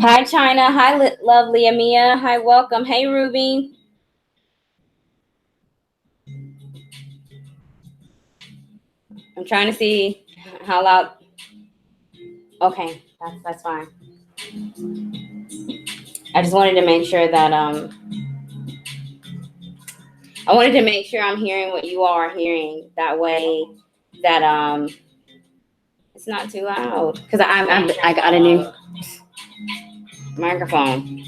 Hi, China. Hi, lovely Amia. Hi, welcome. Hey, Ruby. I'm trying to see how loud. Okay, that's fine. I just wanted to make sure that I wanted to make sure I'm hearing what you all are hearing. That way, that it's not too loud because I got a new microphone.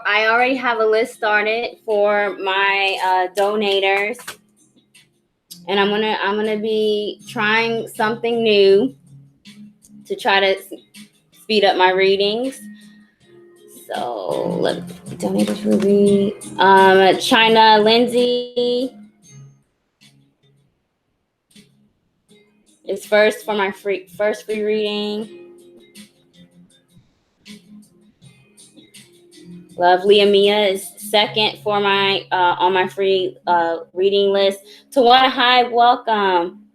I already have a list started for my donators, and I'm gonna be trying something new to try to speed up my readings. So donators Ruby, China, Lindsay is first for my first free reading. Lovely Amia is second for my on my free reading list. Tawana, hi, welcome.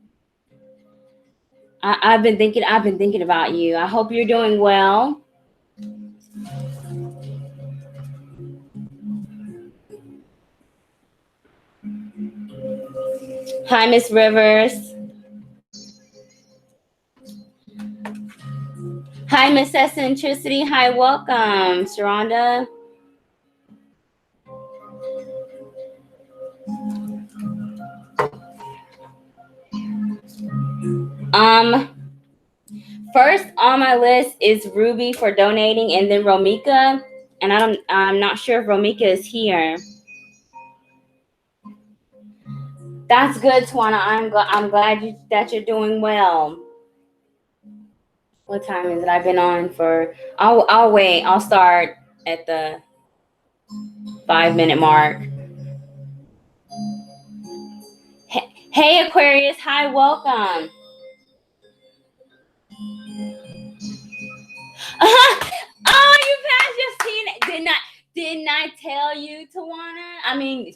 I've been thinking about you. I hope you're doing well. Hi, Miss Rivers. Hi, Miss Eccentricity. Hi, welcome, Sharonda. First on my list is Ruby for donating, and then Romika, and I'm not sure if Romika is here. That's good, Tawana. I'm glad that you're doing well. What time is it? I've been on for. I'll wait. I'll start at the 5-minute mark. Hey, Aquarius. Hi, welcome. Oh, you passed your scene. Didn't I tell you, Tawana? I mean,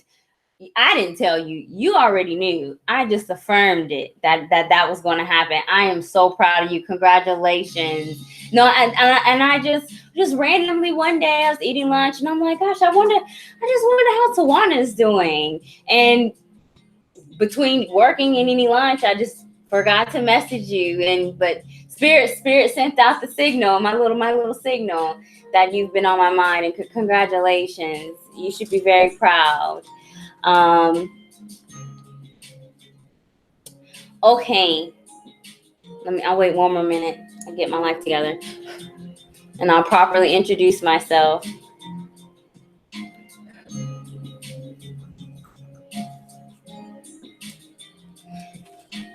I didn't tell you. You already knew. I just affirmed it that was going to happen. I am so proud of you. Congratulations. No, and I just randomly one day I was eating lunch and I'm like, gosh, I just wonder how Tawana's doing. And between working and eating lunch, I just forgot to message you. But Spirit sent out the signal, my little signal that you've been on my mind. And congratulations. You should be very proud. Okay. I'll wait one more minute. I'll get my life together. And I'll properly introduce myself.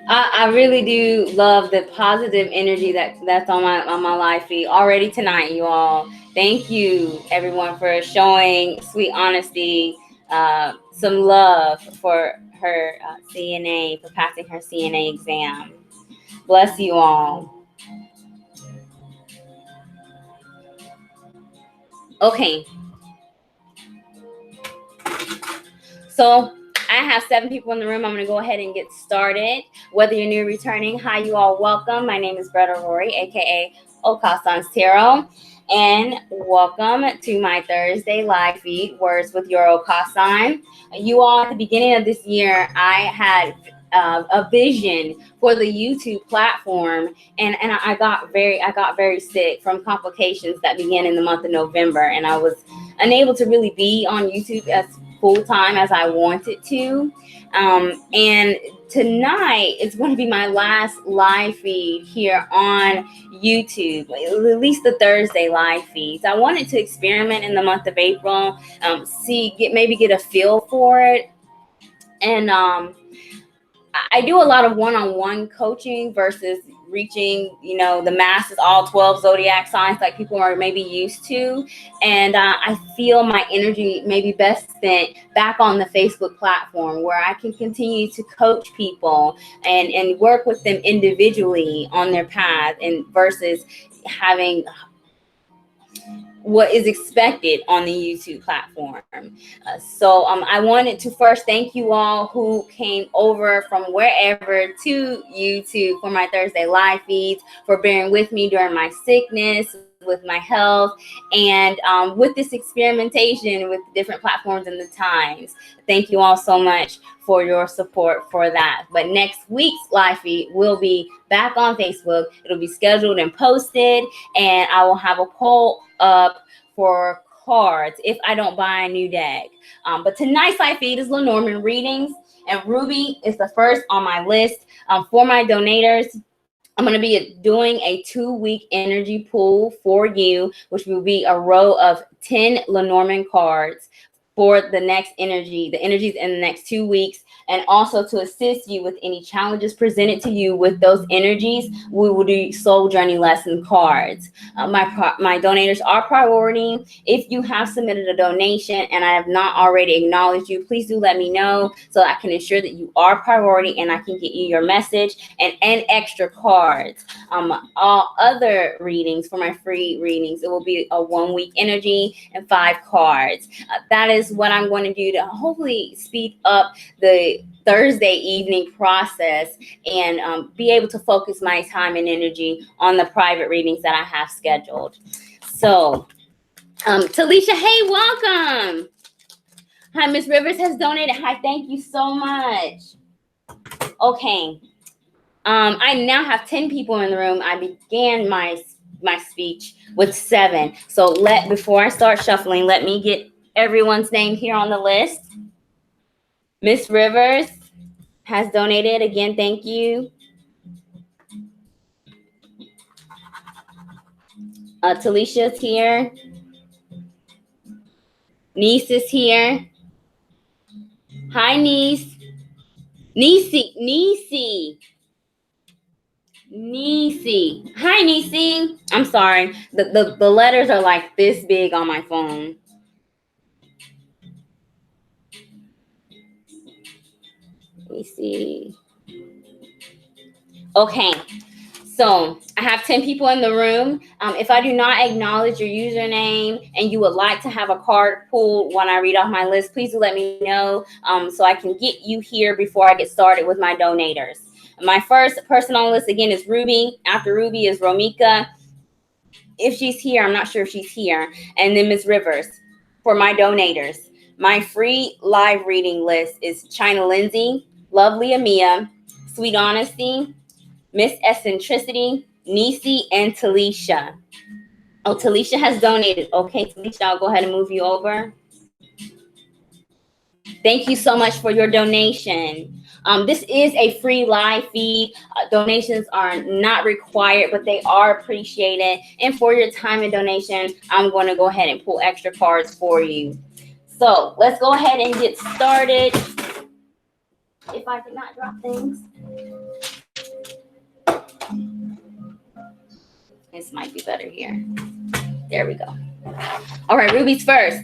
I really do love the positive energy that's on my live feed already tonight, you all. Thank you, everyone, for showing sweet honesty, some love for her CNA, for passing her CNA exam. Bless you all. Okay. So I have 7 people in the room. I'm going to go ahead and get started. Whether you're new or returning, hi, you all, welcome. My name is Bretta Rory, aka Okasan's Tarot, and welcome to my Thursday live feed, Words with Your Okasan. You all, at the beginning of this year, I had a vision for the YouTube platform, and I got very sick from complications that began in the month of November, and I was unable to really be on YouTube as full time as I wanted to. And tonight is going to be my last live feed here on YouTube, at least the Thursday live feeds. I wanted to experiment in the month of April, maybe get a feel for it. And I do a lot of one-on-one coaching versus reaching, the masses, all 12 zodiac signs like people are maybe used to. And I feel my energy may be best spent back on the Facebook platform, where I can continue to coach people and work with them individually on their path, and versus having what is expected on the YouTube platform. So I wanted to first thank you all who came over from wherever to YouTube for my Thursday live feeds, for bearing with me during my sickness, with my health, and with this experimentation with different platforms and the times. Thank you all so much for your support for that. But next week's live feed will be back on Facebook. It'll be scheduled and posted, and I will have a poll up for cards if I don't buy a new deck. But tonight's live feed is Lenormand readings, and Ruby is the first on my list. For my donators, I'm going to be doing a 2-week energy pool for you, which will be a row of 10 Lenormand cards for the energies in the next 2 weeks, and also to assist you with any challenges presented to you with those energies. We will do soul journey lesson cards. My donators are priority. If you have submitted a donation and I have not already acknowledged you, please do let me know so I can ensure that you are priority and I can get you your message and extra cards. All other readings, for my free readings, it will be a 1-week energy and 5 cards. That is what I'm going to do to hopefully speed up the Thursday evening process and be able to focus my time and energy on the private readings that I have scheduled. So, Talisha, hey, welcome. Hi, Miss Rivers has donated. Hi, thank you so much. Okay. I now have 10 people in the room. I began my speech with 7. So before I start shuffling, let me get everyone's name here on the list. Miss Rivers has donated. Again, thank you. Talisha's here. Niece is here. Hi, Niece. Niece. Hi, Niece. I'm sorry. The letters are like this big on my phone. Let me see. Okay. So I have 10 people in the room. If I do not acknowledge your username and you would like to have a card pulled when I read off my list, please do let me know so I can get you here before I get started with my donators. My first person on the list, again, is Ruby. After Ruby is Romika. If she's here, I'm not sure if she's here. And then Ms. Rivers for my donators. My free live reading list is China Lindsay, Lovely Amia, Sweet Honesty, Miss Eccentricity, Nisi, and Talisha. Oh, Talisha has donated. Okay, Talisha, I'll go ahead and move you over. Thank you so much for your donation. This is a free live feed. Donations are not required, but they are appreciated. And for your time and donation, I'm going to go ahead and pull extra cards for you. So let's go ahead and get started. If I could not drop things. This might be better here. There we go. All right, Ruby's first.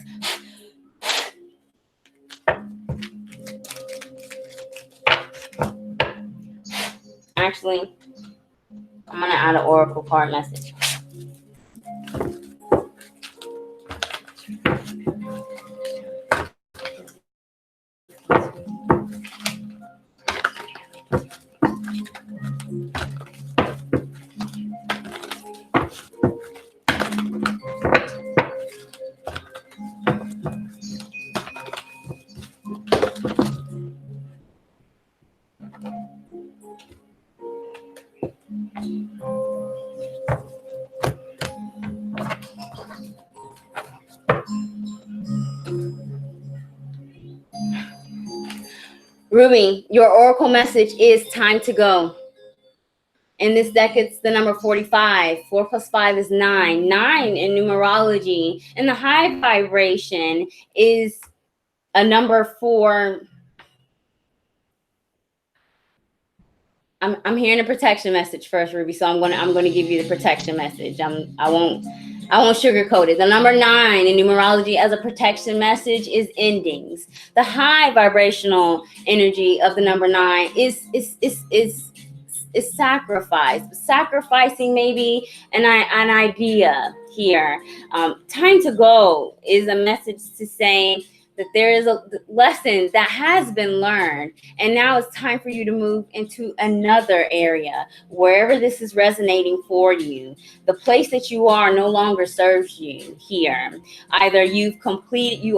Actually, I'm going to add an oracle card message. Ruby, your oracle message is time to go. In this deck, it's the number 45. 4 plus 5 is 9. 9 in numerology. And the high vibration is a number for... I'm hearing a protection message first, Ruby. So I'm gonna give you the protection message. I won't sugarcoat it. The number 9 in numerology as a protection message is endings. The high vibrational energy of the number 9 is sacrifice. Sacrificing maybe an idea here. Time to go is a message to say that there is a lesson that has been learned, and now it's time for you to move into another area, wherever this is resonating for you. The place that you are no longer serves you here. Either you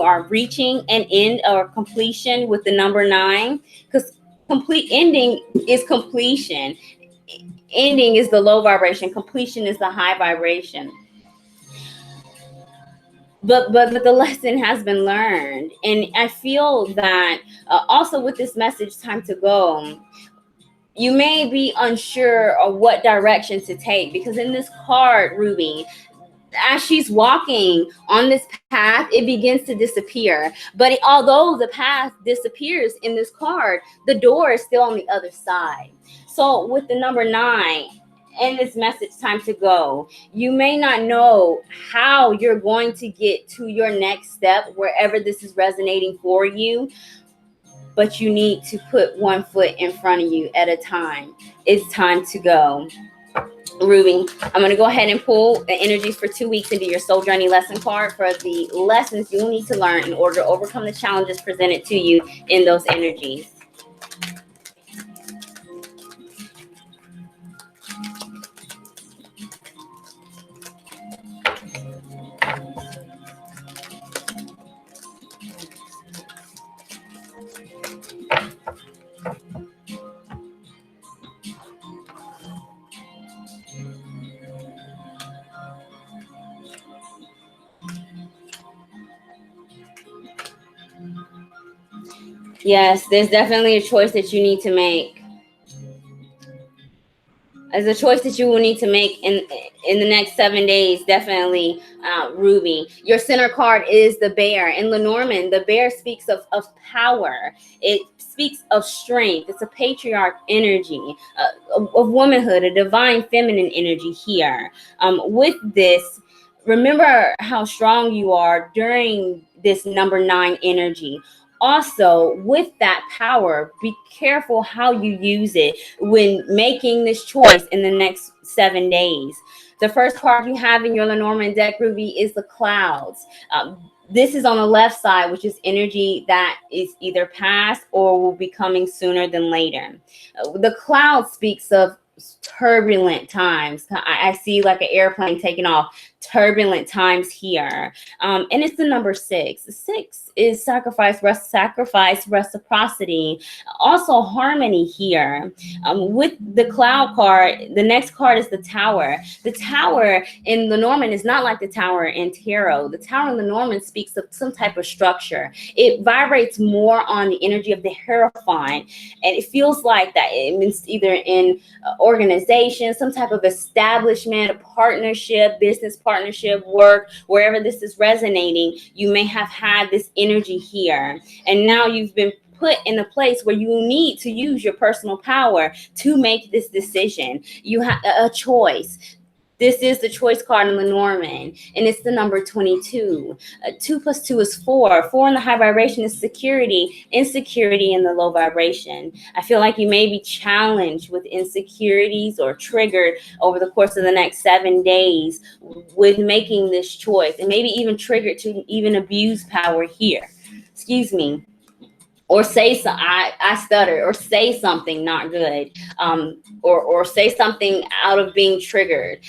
are reaching an end or completion with the number 9, because complete ending is completion. Ending is the low vibration. Completion is the high vibration. But the lesson has been learned, and I feel that also with this message, time to go, you may be unsure of what direction to take, because in this card, Ruby, as she's walking on this path, it begins to disappear. But although the path disappears in this card, the door is still on the other side. So with the number 9 and this message, time to go, you may not know how you're going to get to your next step, wherever this is resonating for you, but you need to put one foot in front of you at a time. It's time to go. Ruby, I'm going to go ahead and pull the energies for 2 weeks into your soul journey lesson card for the lessons you'll need to learn in order to overcome the challenges presented to you in those energies. Yes, there's definitely a choice that you need to make. As a choice that you will need to make in the next 7 days, definitely, Ruby. Your center card is the bear. In Lenormand, the bear speaks of power. It speaks of strength. It's a patriarch energy, of womanhood, a divine feminine energy here. With this, remember how strong you are during this number 9 energy. Also, with that power, be careful how you use it when making this choice in the next 7 days. The first card you have in your Lenormand deck, Ruby, is the clouds. This is on the left side, which is energy that is either past or will be coming sooner than later. The cloud speaks of turbulent times. I see like an airplane taking off. Turbulent times here. And it's the number 6. 6 is sacrifice, reciprocity, also harmony here. With the cloud card, the next card is the tower. The tower in Lenormand is not like the tower in tarot. The tower in Lenormand speaks of some type of structure. It vibrates more on the energy of the Hierophant, and it feels like that it means either in organization, some type of establishment, a partnership, business partnership, work, wherever this is resonating, you may have had this energy here. And now you've been put in a place where you need to use your personal power to make this decision. You have a choice. This is the choice card in Lenormand, and it's the number 22. 2 plus 2 is 4. 4 in the high vibration is security, insecurity in the low vibration. I feel like you may be challenged with insecurities or triggered over the course of the next 7 days with making this choice, and maybe even triggered to even abuse power here. Excuse me. Or say so, I stutter, or say something not good, or say something out of being triggered.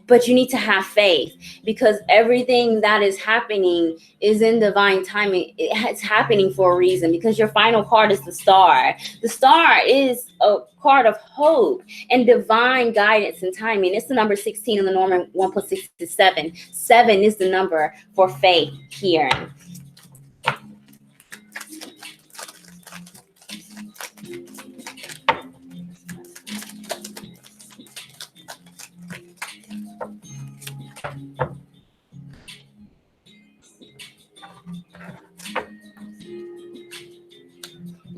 But you need to have faith, because everything that is happening is in divine timing. It's happening for a reason, because your final card is the star. The star is a card of hope and divine guidance and timing. It's the number 16 in the Lenormand. 1 plus 6 is 7. 7 is the number for faith here.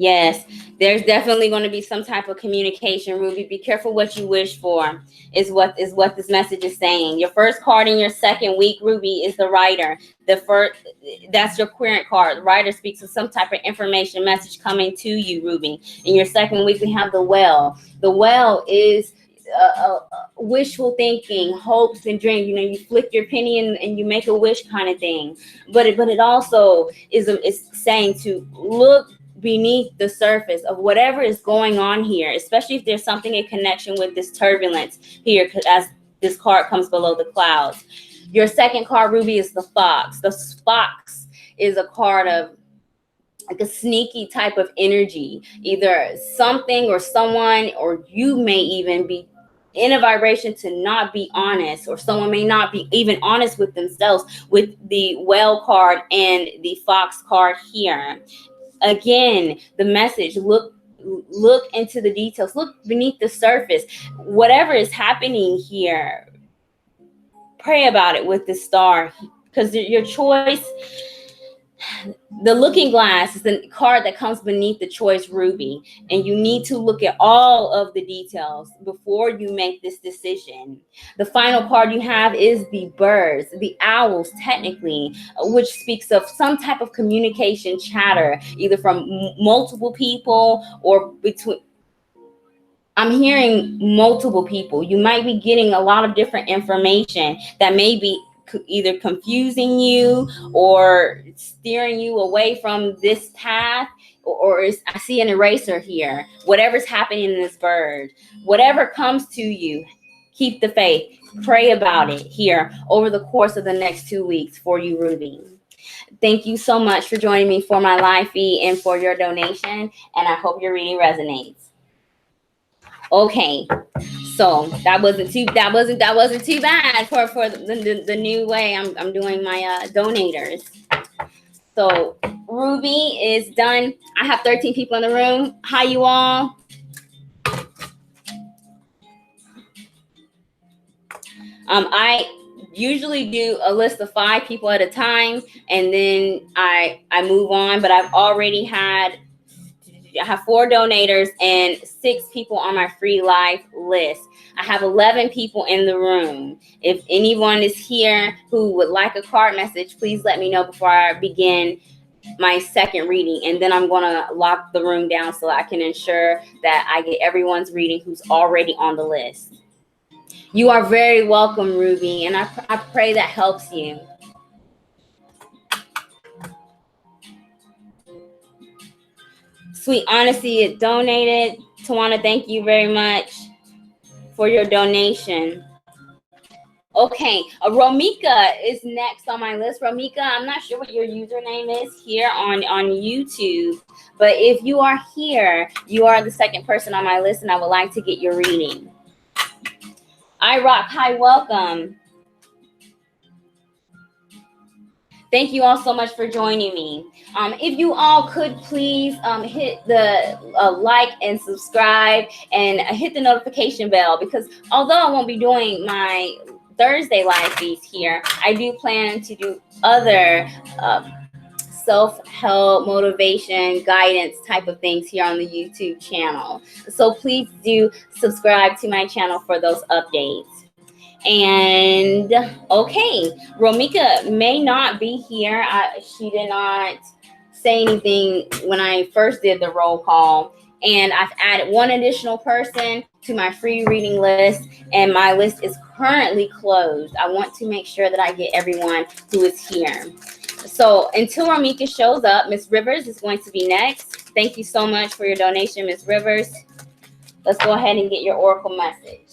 Yes, there's definitely going to be some type of communication, Ruby. Be careful what you wish for. Is what this message is saying. Your first card in your second week, Ruby, is the writer. The first, that's your querent card. The writer speaks of some type of information message coming to you, Ruby. In your second week, we have the well. The well is wishful thinking, hopes and dreams. You know, you flick your penny and you make a wish kind of thing. But it also is saying to look beneath the surface of whatever is going on here, especially if there's something in connection with this turbulence here, as this card comes below the clouds. Your second card, Ruby, is the fox. The fox is a card of like a sneaky type of energy, either something or someone, or you may even be in a vibration to not be honest, or someone may not be even honest with themselves with the well card and the fox card here. Again, the message, look into the details, look beneath the surface. Whatever is happening here, pray about it with the star, because your choice, the looking glass is the card that comes beneath the choice, Ruby, and you need to look at all of the details before you make this decision. The final card you have is the birds, the owls, technically, which speaks of some type of communication chatter, either from multiple people or between. I'm hearing multiple people. You might be getting a lot of different information that may be either confusing you or steering you away from this path, or I see an eraser here. Whatever's happening in this bird, whatever comes to you, keep the faith. Pray about it here over the course of the next 2 weeks for you, Ruby. Thank you so much for joining me for my live feed and for your donation, and I hope your reading resonates. Okay, so that wasn't too bad for the new way I'm doing my donators. So Ruby is done. I have 13 people in the room. Hi, you all. I usually do a list of 5 people at a time, and then I move on. But I have 4 donators and 6 people on my free live list. I have 11 people in the room. If anyone is here who would like a card message, please let me know before I begin my second reading. And then I'm going to lock the room down so I can ensure that I get everyone's reading who's already on the list. You are very welcome, Ruby, and I pray that helps you. Sweet Honesty, it donated. Tawana, thank you very much for your donation. Okay, Romika is next on my list. Romika, I'm not sure what your username is here on YouTube, but if you are here, you are the second person on my list, and I would like to get your reading. I rock. Hi, welcome. Thank you all so much for joining me. If you all could please hit the like and subscribe and hit the notification bell, because although I won't be doing my Thursday live feeds here, I do plan to do other self-help, motivation, guidance type of things here on the YouTube channel. So please do subscribe to my channel for those updates. And okay, Romika may not be here. She did not say anything when I first did the roll call. And I've added 1 additional person to my free reading list, and my list is currently closed. I want to make sure that I get everyone who is here. So until Romika shows up, Miss Rivers is going to be next. Thank you so much for your donation, Miss Rivers. Let's go ahead and get your oracle message.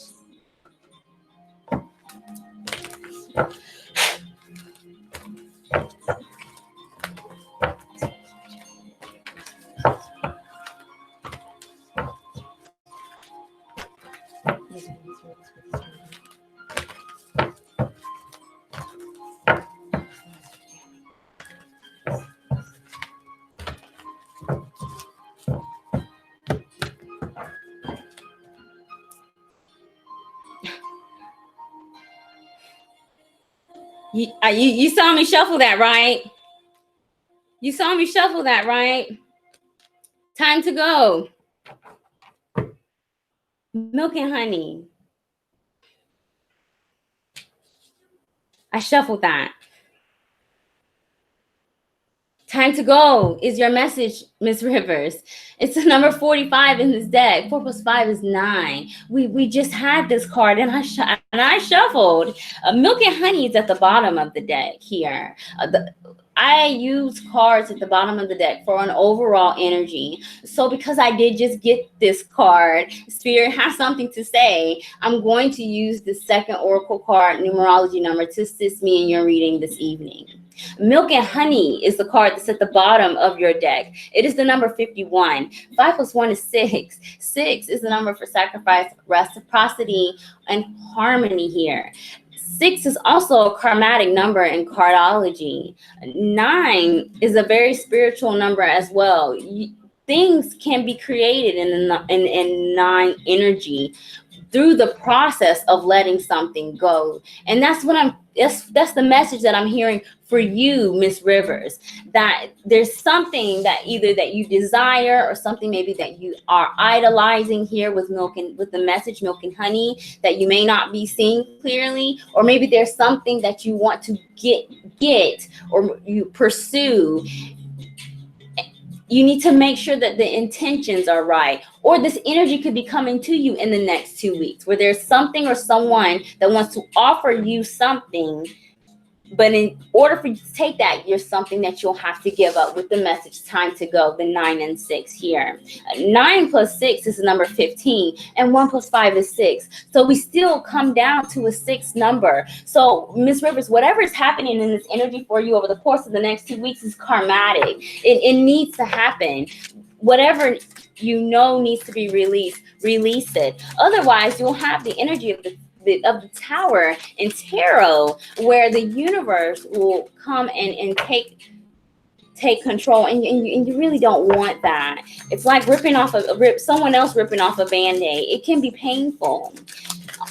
You saw me shuffle that, right? You saw me shuffle that, right? Time to go. Milk and honey. I shuffled that. Time to go is your message, Miss Rivers. It's the number 45 in this deck. 4 plus 5 is 9. We just had this card, and I shuffled. Milk and honey is at the bottom of the deck here. I use cards at the bottom of the deck for an overall energy. So because I did just get this card, Spirit has something to say. I'm going to use the second oracle card numerology number to assist me in your reading this evening. Milk and honey is the card that's at the bottom of your deck. It is the number 51. 5 plus 1 is 6. 6 is the number for sacrifice, reciprocity, and harmony here. 6 is also a karmatic number in cardology. 9 is a very spiritual number as well. Things can be created in 9 energy through the process of letting something go. And that's the message that I'm hearing for you, Miss Rivers, that there's something that either that you desire or something maybe that you are idolizing here with the message milk and honey that you may not be seeing clearly, or maybe there's something that you want to get or you pursue. You need to make sure that the intentions are right, or this energy could be coming to you in the next 2 weeks where there's something or someone that wants to offer you something. But in order for you to take that, there's something that you'll have to give up with the message time to go, the 9 and 6 here. 9 plus 6 is the number 15, and 1 plus 5 is 6. So we still come down to a 6 number. So Miss Rivers, whatever is happening in this energy for you over the course of the next 2 weeks is karmatic. It needs to happen. Whatever you know needs to be released, release it. Otherwise, you'll have the energy of the Tower in tarot, where the universe will come and take control, and you really don't want that. It's like someone else ripping off a band-aid. It can be painful.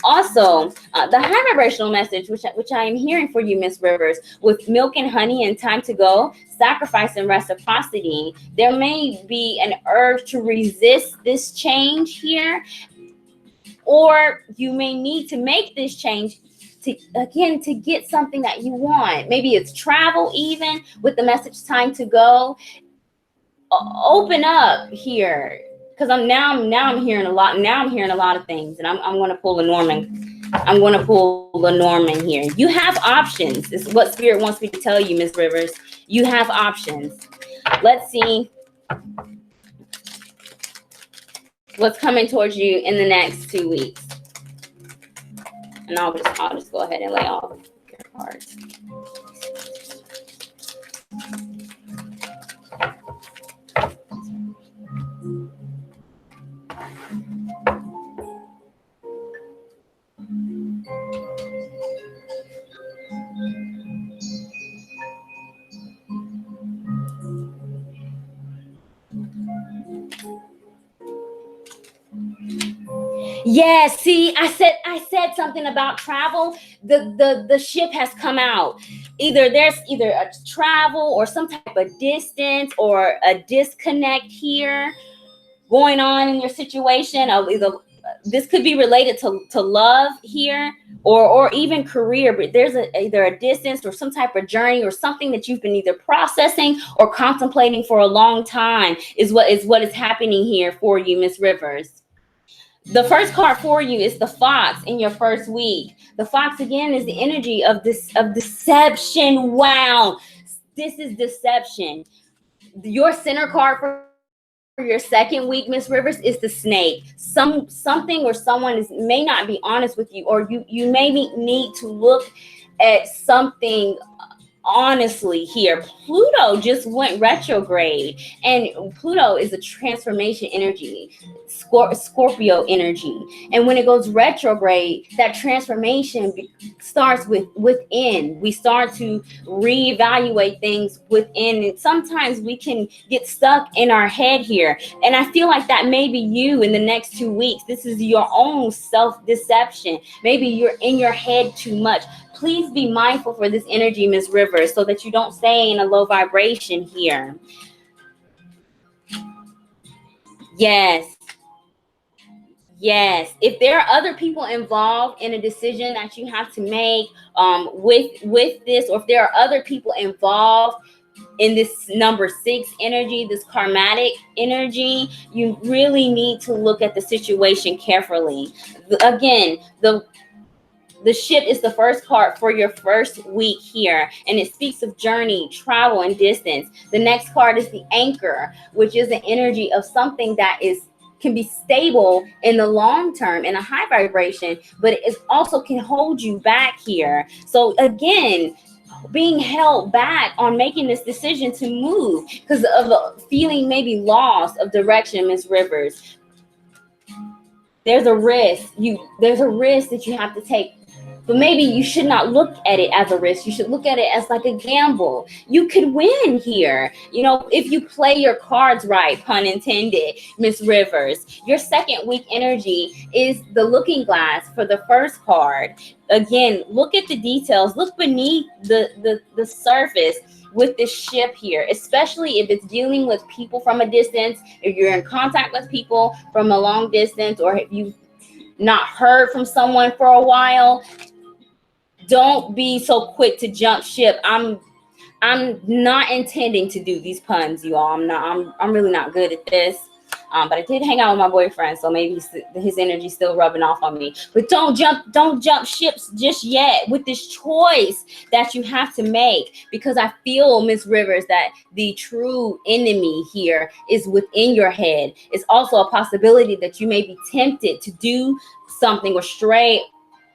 Also, the high vibrational message, which I am hearing for you, Miss Rivers, with milk and honey and time to go, sacrifice and reciprocity, there may be an urge to resist this change here, or you may need to make this change to get something that you want. Maybe it's travel, even with the message time to go. Open up here, because I'm hearing a lot. Now I'm hearing a lot of things, and I'm going to pull a Norman. I'm going to pull a Norman here. You have options. This is what Spirit wants me to tell you, Miss Rivers. You have options. Let's see what's coming towards you in the next 2 weeks. And I'll just go ahead and lay off your cards. Yeah, see, I said something about travel. The ship has come out. There's either a travel or some type of distance or a disconnect here going on in your situation. This could be related to love here, or even career, but there's either a distance or some type of journey or something that you've been either processing or contemplating for a long time is what is happening here for you, Miss Rivers. The first card for you is the Fox in your first week. The Fox, again, is the energy of deception. Wow. This is deception. Your center card for your second week, Miss Rivers, is the Snake. Something or someone may not be honest with you, or you may need to look at something honestly here. Pluto just went retrograde, and Pluto is a transformation energy, Scorpio energy. And when it goes retrograde, that transformation starts within. We start to reevaluate things within, and sometimes we can get stuck in our head here. And I feel like that may be you in the next 2 weeks. This is your own self-deception. Maybe you're in your head too much. Please be mindful for this energy, Miss Rivers, so that you don't stay in a low vibration here. Yes. Yes. If there are other people involved in a decision that you have to make with this, or if there are other people involved in this number 6 energy, this karmatic energy, you really need to look at the situation carefully. Again, the ship is the first card for your first week here, and it speaks of journey, travel, and distance. The next card is the anchor, which is the energy of something that can be stable in the long term in a high vibration, but it also can hold you back here. So again, being held back on making this decision to move because of a feeling maybe lost of direction, Miss Rivers. There's a risk. There's a risk that you have to take. But maybe you should not look at it as a risk. You should look at it as like a gamble. You could win here. If you play your cards right, pun intended, Miss Rivers. Your second week energy is the looking glass for the first card. Again, look at the details. Look beneath the surface with this ship here, especially if it's dealing with people from a distance, if you're in contact with people from a long distance, or if you've not heard from someone for a while. Don't be so quick to jump ship. I'm not intending to do these puns, you all. I'm really not good at this. But I did hang out with my boyfriend, so maybe his energy's still rubbing off on me. But don't jump ships just yet with this choice that you have to make, because I feel, Miss Rivers, that the true enemy here is within your head. It's also a possibility that you may be tempted to do something or stray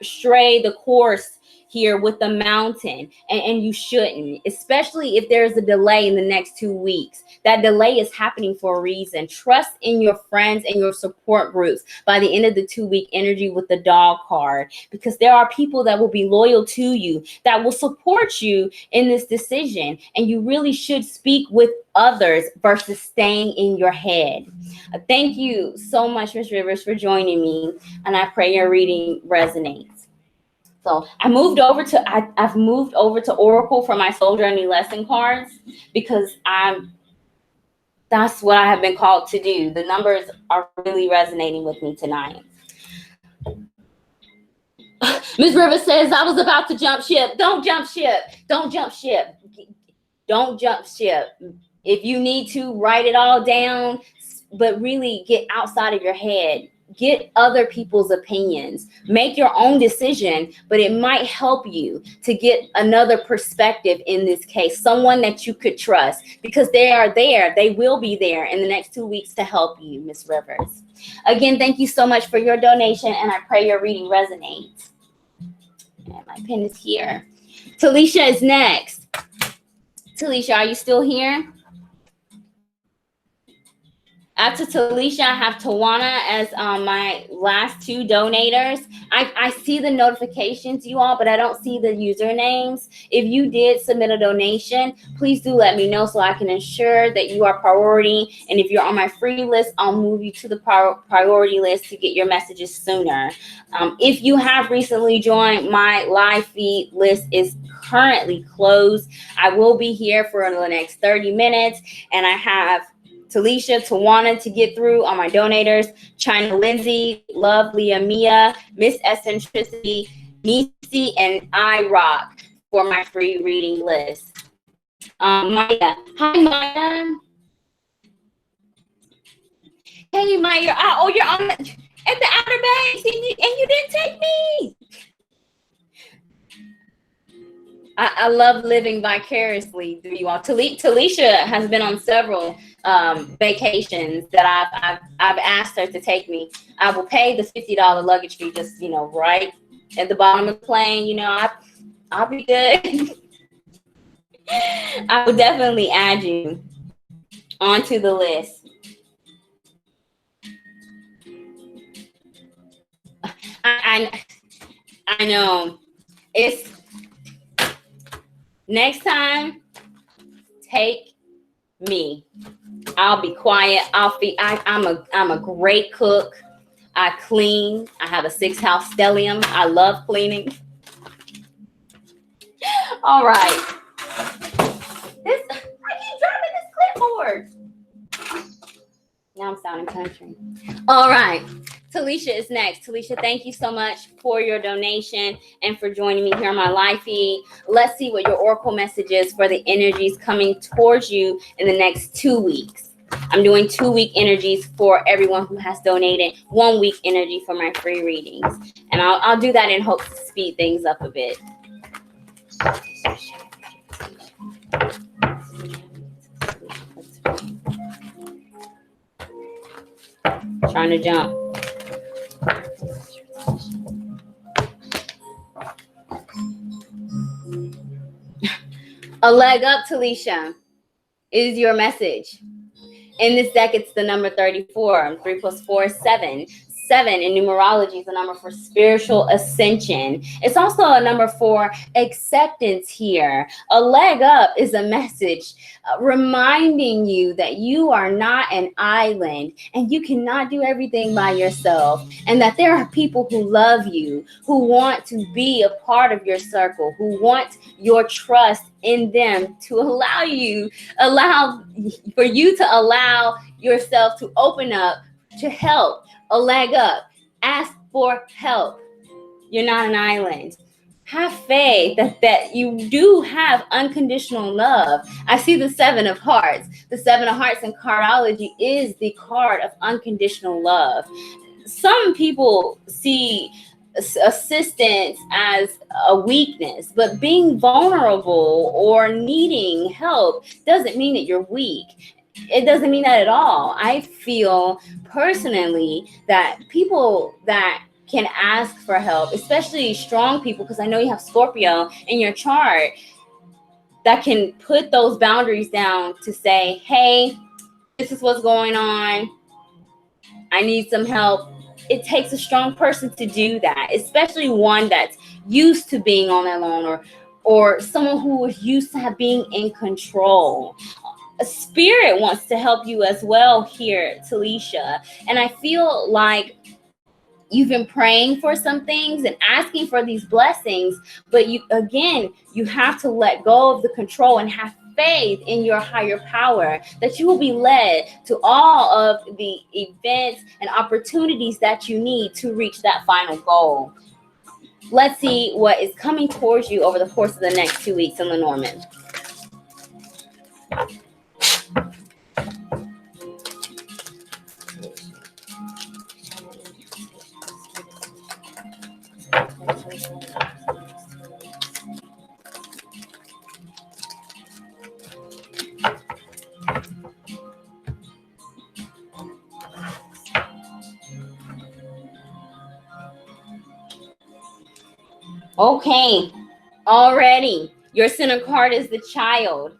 the course here with the mountain, and you shouldn't, especially if there's a delay in the next 2 weeks. That delay is happening for a reason. Trust in your friends and your support groups by the end of the 2-week energy with the dog card, because there are people that will be loyal to you, that will support you in this decision, and you really should speak with others versus staying in your head. Thank you so much, Ms. Rivers, for joining me, and I pray your reading resonates. So I've moved over to Oracle for my Soul Journey lesson cards, because that's what I have been called to do. The numbers are really resonating with me tonight. Ms. Rivers says, I was about to jump ship. Don't jump ship. Don't jump ship. Don't jump ship. If you need to, write it all down, but really get outside of your head. Get other people's opinions. Make your own decision, but it might help you to get another perspective in this case. Someone that you could trust, because they are there. They will be there in the next 2 weeks to help you, Miss Rivers. Again, thank you so much for your donation, and I pray your reading resonates. And my pen is here. Talisha is next. Talisha, are you still here? After Talisha, I have Tawana as my last 2 donators. I see the notifications, you all, but I don't see the usernames. If you did submit a donation, please do let me know so I can ensure that you are priority. And if you're on my free list, I'll move you to the priority list to get your messages sooner. If you have recently joined, my live feed list is currently closed. I will be here for the next 30 minutes, and I have Talisha, Tawana to get through on my donators, China Lindsay, Love, Leah, Mia, Miss Eccentricity, Nisi, and I Rock for my free reading list. Maya. Hi, Maya. Hey, Maya. Oh, you're on at the Outer Banks, and you didn't take me. I love living vicariously through you all. Talisha has been on several vacations that I've asked her to take me. I will pay the $50 luggage fee, just right at the bottom of the plane. I'll be good. I will definitely add you onto the list. I know it's. Next time, take me. I'll be quiet. I'm a great cook. I clean. I have a 6-house stellium. I love cleaning. All right. I keep dropping this clipboard. Now I'm sounding country. All right. Talisha is next. Talisha, thank you so much for your donation and for joining me here on my live feed. Let's see what your oracle message is for the energies coming towards you in the next 2 weeks. I'm doing 2-week energies for everyone who has donated, 1-week energy for my free readings. And I'll do that in hopes to speed things up a bit. Trying to jump. A leg up, Talisha, is your message. In this deck, it's the number 34. 3 plus 4 is 7. 7 in numerology is a number for spiritual ascension. It's also a number for acceptance here. A leg up is a message reminding you that you are not an island and you cannot do everything by yourself, and that there are people who love you, who want to be a part of your circle, who want your trust in them to allow yourself to open up to help. A leg up. Ask for help. You're not an island. Have faith that you do have unconditional love. I see the 7 of hearts. The 7 of hearts in cardology is the card of unconditional love. Some people see assistance as a weakness, but being vulnerable or needing help doesn't mean that you're weak. It doesn't mean that at all. I feel personally that people that can ask for help, especially strong people, because I know you have Scorpio in your chart, that can put those boundaries down to say, hey, this is what's going on. I need some help. It takes a strong person to do that, especially one that's used to being on their own, or someone who is used to being in control. A spirit wants to help you as well here, Talisha. And I feel like you've been praying for some things and asking for these blessings, but you have to let go of the control and have faith in your higher power, that you will be led to all of the events and opportunities that you need to reach that final goal. Let's see what is coming towards you over the course of the next 2 weeks in Lenormand. Okay, already your center card is the child.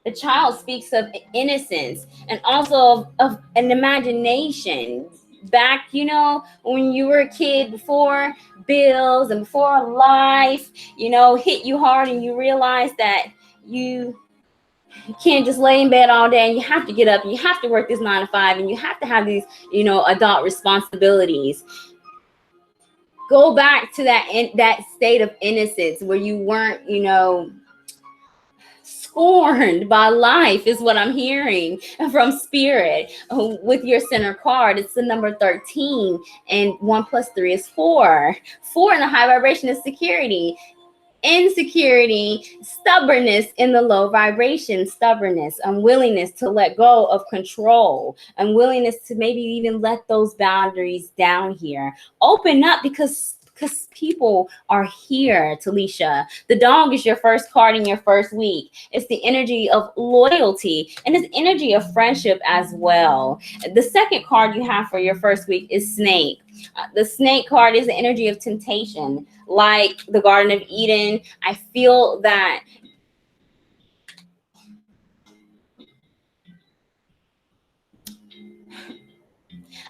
The child speaks of innocence and also of an imagination. Back, when you were a kid, before bills and before life, hit you hard, and you realize that you can't just lay in bed all day, and you have to get up and you have to work this 9 to 5, and you have to have these, adult responsibilities. Go back to that state of innocence where you weren't, scorned by life, is what I'm hearing from spirit. With your center card, it's the number 13, and 1 plus 3 is 4. 4 in the high vibration is security. Insecurity, stubbornness in the low vibration, stubbornness, unwillingness to let go of control, unwillingness to maybe even let those boundaries down here. Open up, because people are here, Talisha. The dog is your first card in your first week. It's the energy of loyalty, and it's energy of friendship as well. The second card you have for your first week is snake. The snake card is the energy of temptation. Like the Garden of Eden, I feel that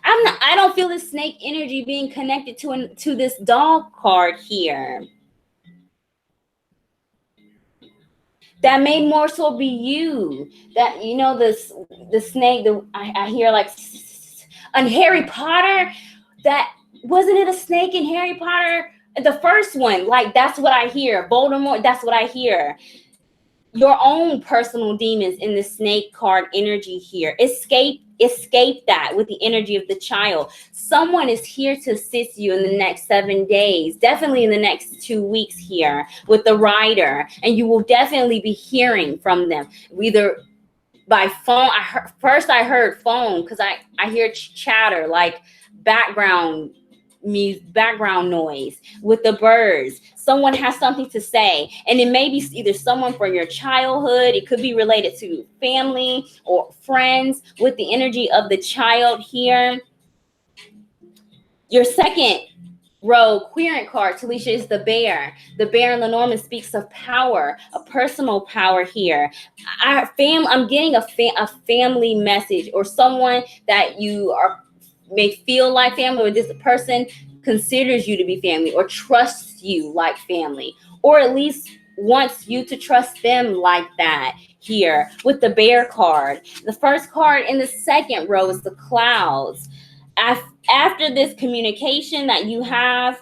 I don't feel the snake energy being connected to this dog card here. That may more so be you. That, the snake, I hear like on Harry Potter. That wasn't it a snake in Harry Potter? The first one, like, that's what I hear. Voldemort, that's what I hear. Your own personal demons in the snake card energy here. Escape escape that with the energy of the child. Someone is here to assist you in the next 7 days, definitely in the next 2 weeks here with the rider, and you will definitely be hearing from them, either by phone. I heard phone, because I hear chatter, like background music, background noise with the birds. Someone has something to say, and it may be either someone from your childhood, it could be related to family or friends with the energy of the child here. Your second row querent card, Talisha, is the bear. The bear in Lenormand speaks of power, a personal power here. I'm getting a family message, or someone that you may feel like family, or this person considers you to be family, or trusts you like family, or at least wants you to trust them like that here with the bear card. The first card in the second row is the clouds. After this communication that you have,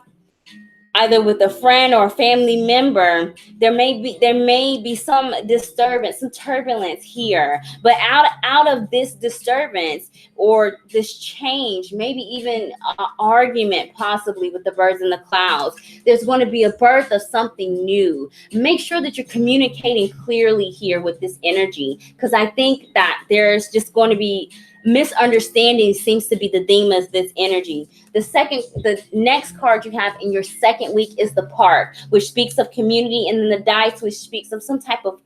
either with a friend or a family member, there may be some disturbance, some turbulence here. But out of this disturbance or this change, maybe even an argument possibly with the birds in the clouds, there's going to be a birth of something new. Make sure that you're communicating clearly here with this energy, because I think that there's just going to be misunderstanding. Seems to be the theme of this energy. The next card you have in your second week is the park, which speaks of community, and then the dice, which speaks of some type of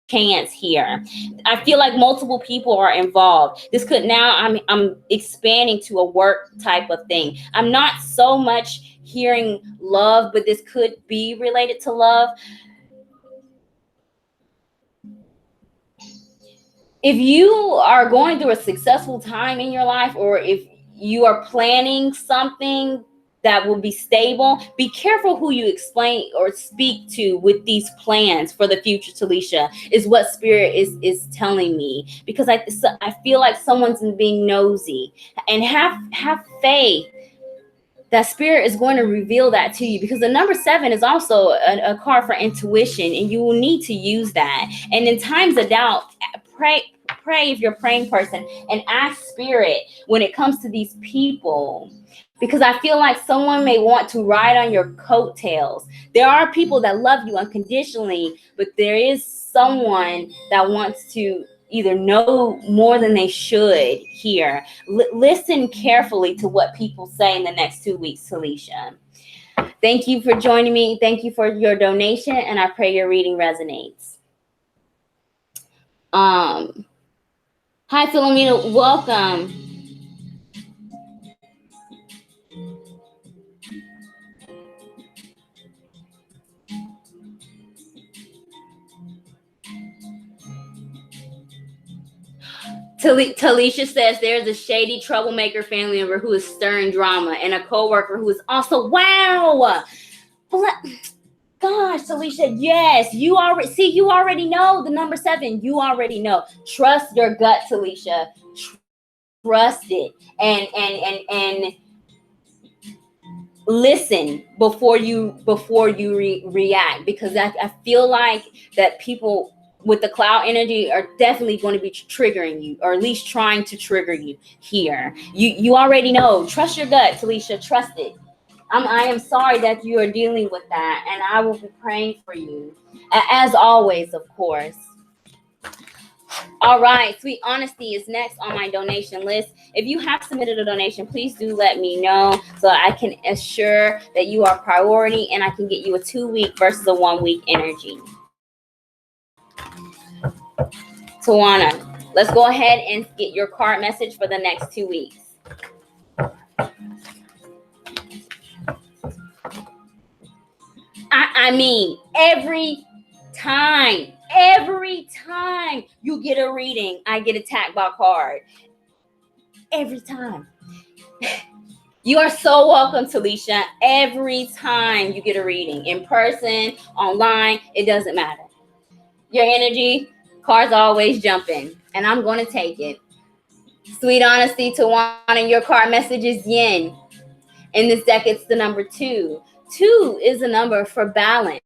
chance here. I feel like multiple people are involved. This could now, I'm expanding to a work type of thing. I'm not so much hearing love, but this could be related to love. If you are going through a successful time in your life, or if you are planning something that will be stable, be careful who you explain or speak to with these plans for the future, Talisha, is what Spirit is telling me. Because I feel like someone's being nosy, and have faith that Spirit is going to reveal that to you, because the number 7 is also a card for intuition, and you will need to use that. And in times of doubt, pray if you're a praying person, and ask Spirit when it comes to these people, because I feel like someone may want to ride on your coattails. There are people that love you unconditionally, but there is someone that wants to either know more than they should here. Listen carefully to what people say in the next 2 weeks, Talisha. Thank you for joining me. Thank you for your donation, and I pray your reading resonates. Hi, Philomena. Welcome. Talisha says there's a shady troublemaker family member who is stirring drama, and a coworker who is also, wow. Gosh, Talisha, yes, you already know the number 7. You already know. Trust your gut, Talisha. Trust it, and listen before you react, because I feel like that people with the cloud energy are definitely going to be triggering you, or at least trying to trigger you here. You already know. Trust your gut, Talisha. Trust it. I am sorry that you are dealing with that, and I will be praying for you, as always, of course. All right, Sweet Honesty is next on my donation list. If you have submitted a donation, please do let me know, so I can assure that you are priority, and I can get you a 2-week versus a 1-week energy. Tawana, let's go ahead and get your card message for the next 2 weeks. I mean, every time you get a reading, I get attacked by a card. Every time. You are so welcome, Talisha. Every time you get a reading, in person, online, it doesn't matter. Your energy, cards always jumping, and I'm going to take it. Sweet Honesty, Tawana, your card message is yin. In this deck, it's the number 2. 2 is a number for balance.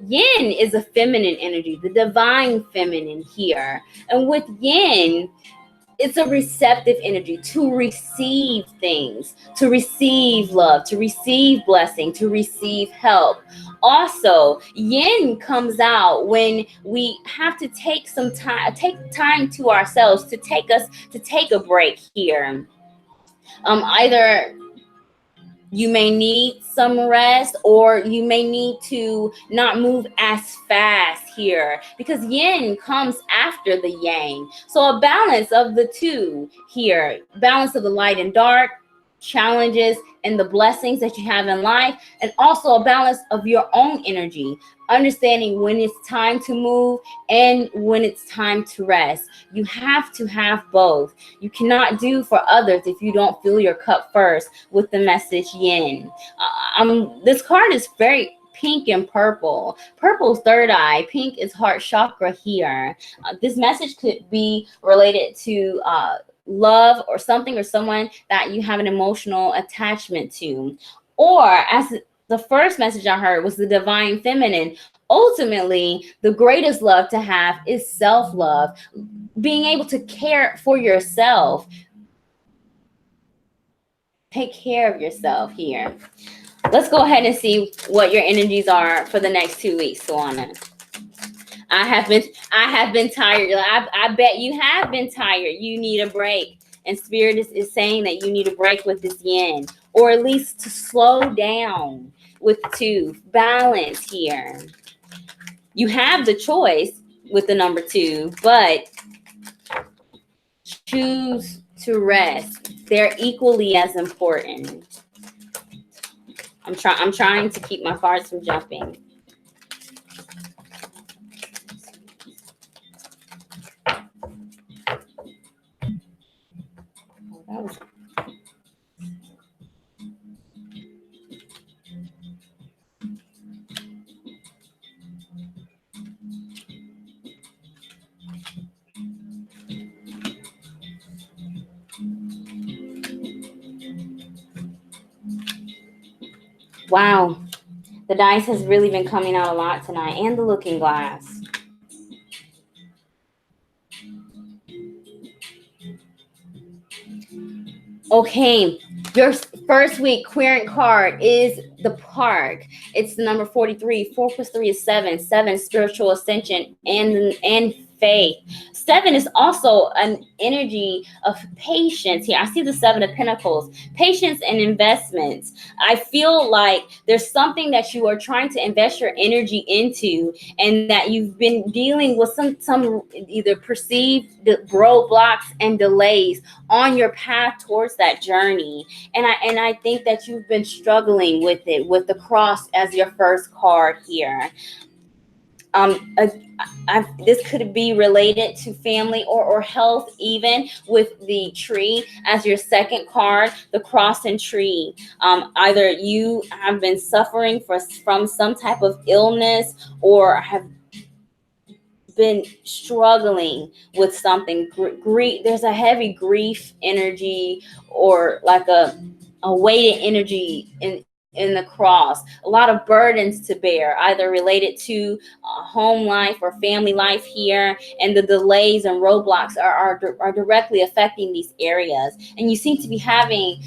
Yin is a feminine energy, the divine feminine here. And with yin, it's a receptive energy to receive things, to receive love, to receive blessing, to receive help. Also, yin comes out when we have to take time to ourselves, to take a break here. Either you may need some rest, or you may need to not move as fast here, because yin comes after the yang. So a balance of the two here, balance of the light and dark, challenges and the blessings that you have in life, and also a balance of your own energy, understanding when it's time to move and when it's time to rest. You have to have both. You cannot do for others if you don't fill your cup first with the message yin. This card is very pink and purple. Purple's third eye, pink is heart chakra here. This message could be related to love, or something or someone that you have an emotional attachment to. Or, as the first message I heard was the divine feminine. Ultimately, the greatest love to have is self-love, being able to care for yourself. Take care of yourself here. Let's go ahead and see what your energies are for the next 2 weeks, Swana. I have been tired. I bet you have been tired. You need a break. And Spirit is saying that you need a break with this yin, or at least to slow down with two. Balance here. You have the choice with the number 2, but choose to rest. They're equally as important. I'm trying to keep my cards from jumping. Oh, that was wow. The dice has really been coming out a lot tonight, and the looking glass. Okay, your first week querent card is the park. It's the number 43. 4 plus 3 is 7. 7, spiritual ascension and faith. 7 is also an energy of patience here. I see the 7 of Pentacles, patience and investments. I feel like there's something that you are trying to invest your energy into, and that you've been dealing with some either perceived roadblocks and delays on your path towards that journey. And I think that you've been struggling with it, with the cross as your first card here. This could be related to family or health, even with the tree as your second card, the cross and tree. Either you have been suffering from some type of illness, or have been struggling with something. Grief, there's a heavy grief energy, or like a weighted energy in the cross. A lot of burdens to bear, either related to home life or family life here, and the delays and roadblocks are directly affecting these areas. And you seem to be having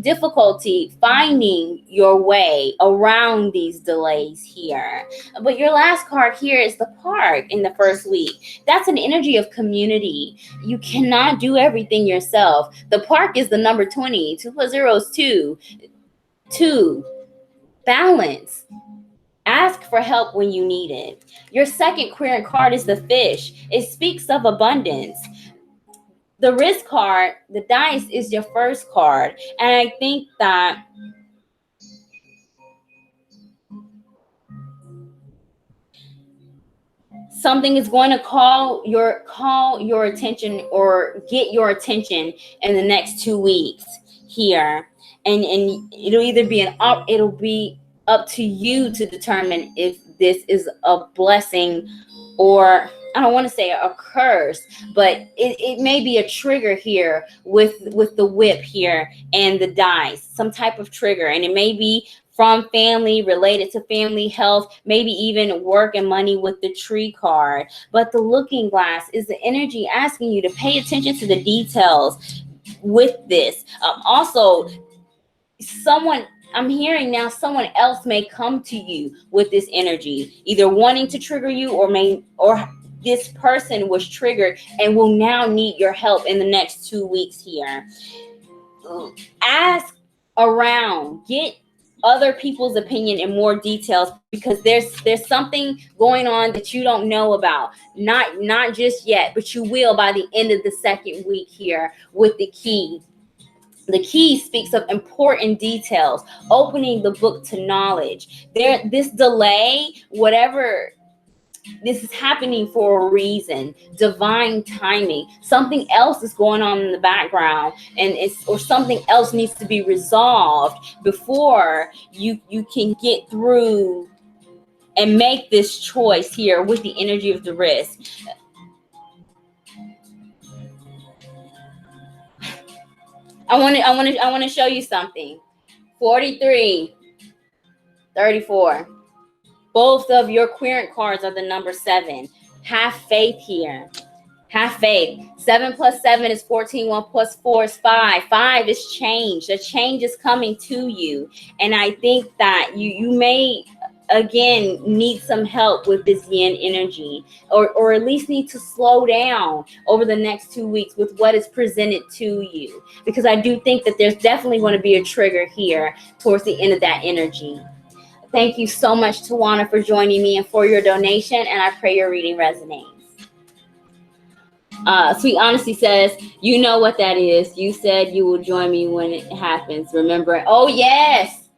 difficulty finding your way around these delays here. But your last card here is the park in the first week. That's an energy of community. You cannot do everything yourself. The park is the number 20. 2 plus 0 is 2. 2. Balance. Ask for help when you need it. Your second querent card is the fish. It speaks of abundance. The risk card, the dice, is your first card. And I think that something is going to call your attention, or get your attention in the next 2 weeks here. And it'll either be it'll be up to you to determine if this is a blessing, or I don't want to say a curse, but it may be a trigger here with the whip here and the dice, some type of trigger. And it may be from family, related to family, health, maybe even work and money with the Tree card. But the Looking Glass is the energy asking you to pay attention to the details with this. Also, I'm hearing now someone else may come to you with this energy, either wanting to trigger you or this person was triggered and will now need your help in the next 2 weeks here. Ask around, get other people's opinion in more details, because there's something going on that you don't know about, not just yet, but you will by the end of the second week here with the key. The key speaks of important details, opening the book to knowledge. This delay, whatever, this is happening for a reason, divine timing. Something else is going on in the background, or something else needs to be resolved before you can get through and make this choice here with the energy of the risk. I want to show you something. 43, 34. Both of your querent cards are the number 7. Have faith here. Have faith. 7 plus 7 is 14. 1 plus 4 is 5. 5 is change. The change is coming to you. And I think that you may, again, need some help with this yin energy, or at least need to slow down over the next 2 weeks with what is presented to you. Because I do think that there's definitely going to be a trigger here towards the end of that energy. Thank you so much, Tawana, for joining me and for your donation, and I pray your reading resonates. Sweet Honesty says, you know what that is. You said you will join me when it happens. Remember? Oh, yes.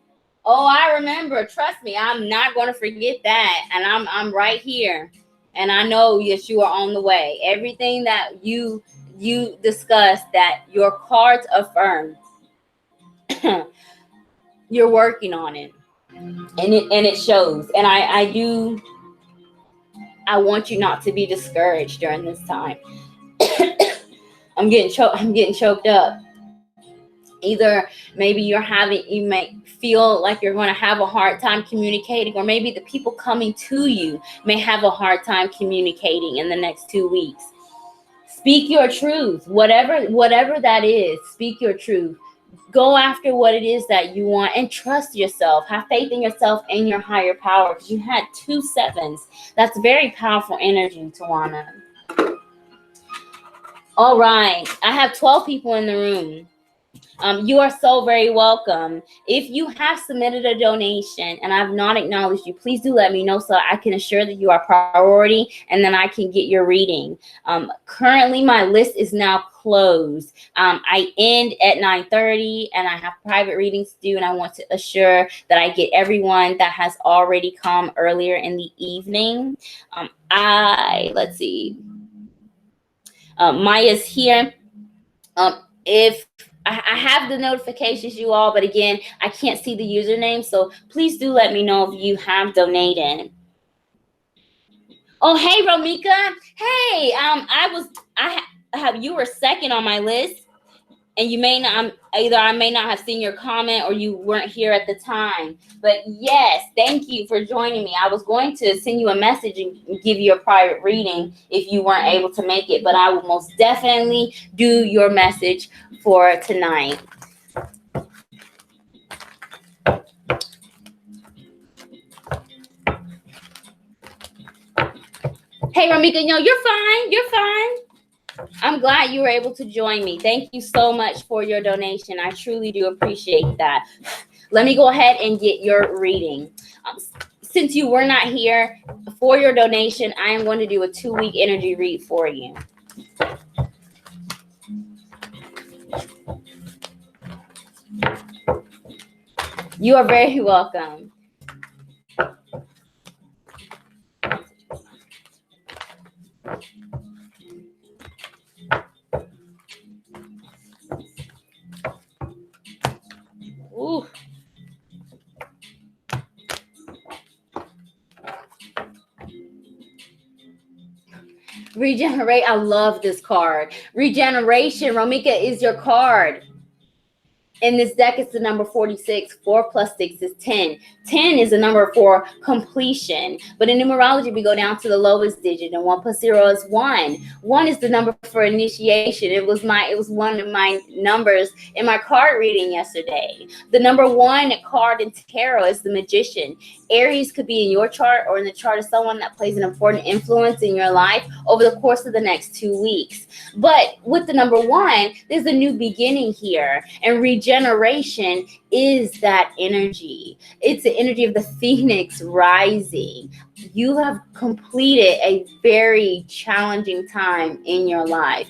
Oh, I remember. Trust me, I'm not going to forget that, and I'm right here, and I know that you are on the way. Everything that you discussed, that your cards affirm, you're working on it. And it shows. And I want you not to be discouraged during this time. I'm getting choked up. Either maybe you may feel like you're going to have a hard time communicating, or maybe the people coming to you may have a hard time communicating in the next 2 weeks. Speak your truth. Whatever that is, speak your truth. Go after what it is that you want and trust yourself. Have faith in yourself and your higher power, because you had 2 7s. That's very powerful energy, Tawana. All right. I have 12 people in the room. You are so very welcome. If you have submitted a donation and I've not acknowledged you, please do let me know so I can assure that you are priority, and then I can get your reading. Currently, my list is now closed. I end at 9:30, and I have private readings to do, and I want to assure that I get everyone that has already come earlier in the evening. Let's see. Maya's here. If I have the notifications, you all, but again, I can't see the username, so please do let me know if you have donated. Oh, hey, Romika. Hey, you were second on my list, and you may not, I may not have seen your comment, or you weren't here at the time. But yes, thank you for joining me. I was going to send you a message and give you a private reading if you weren't able to make it, but I will most definitely do your message for tonight. Hey, Ramika, no, you're fine. You're fine. I'm glad you were able to join me. Thank you so much for your donation. I truly do appreciate that. Let me go ahead and get your reading. Since you were not here for your donation, I am going to do a 2-week energy read for you. You are very welcome. Ooh. Regenerate. I love this card. Regeneration. Romika is your card. In this deck, it's the number 46. 4 plus 6 is 10. 10 is a number for completion. But in numerology, we go down to the lowest digit, and 1 plus 0 is 1. 1 is the number for initiation. It was one of my numbers in my card reading yesterday. The number 1 card in tarot is the Magician. Aries could be in your chart or in the chart of someone that plays an important influence in your life over the course of the next 2 weeks. But with the number 1, there's a new beginning here, and regeneration is that energy. It's the energy of the phoenix rising. You have completed a very challenging time in your life.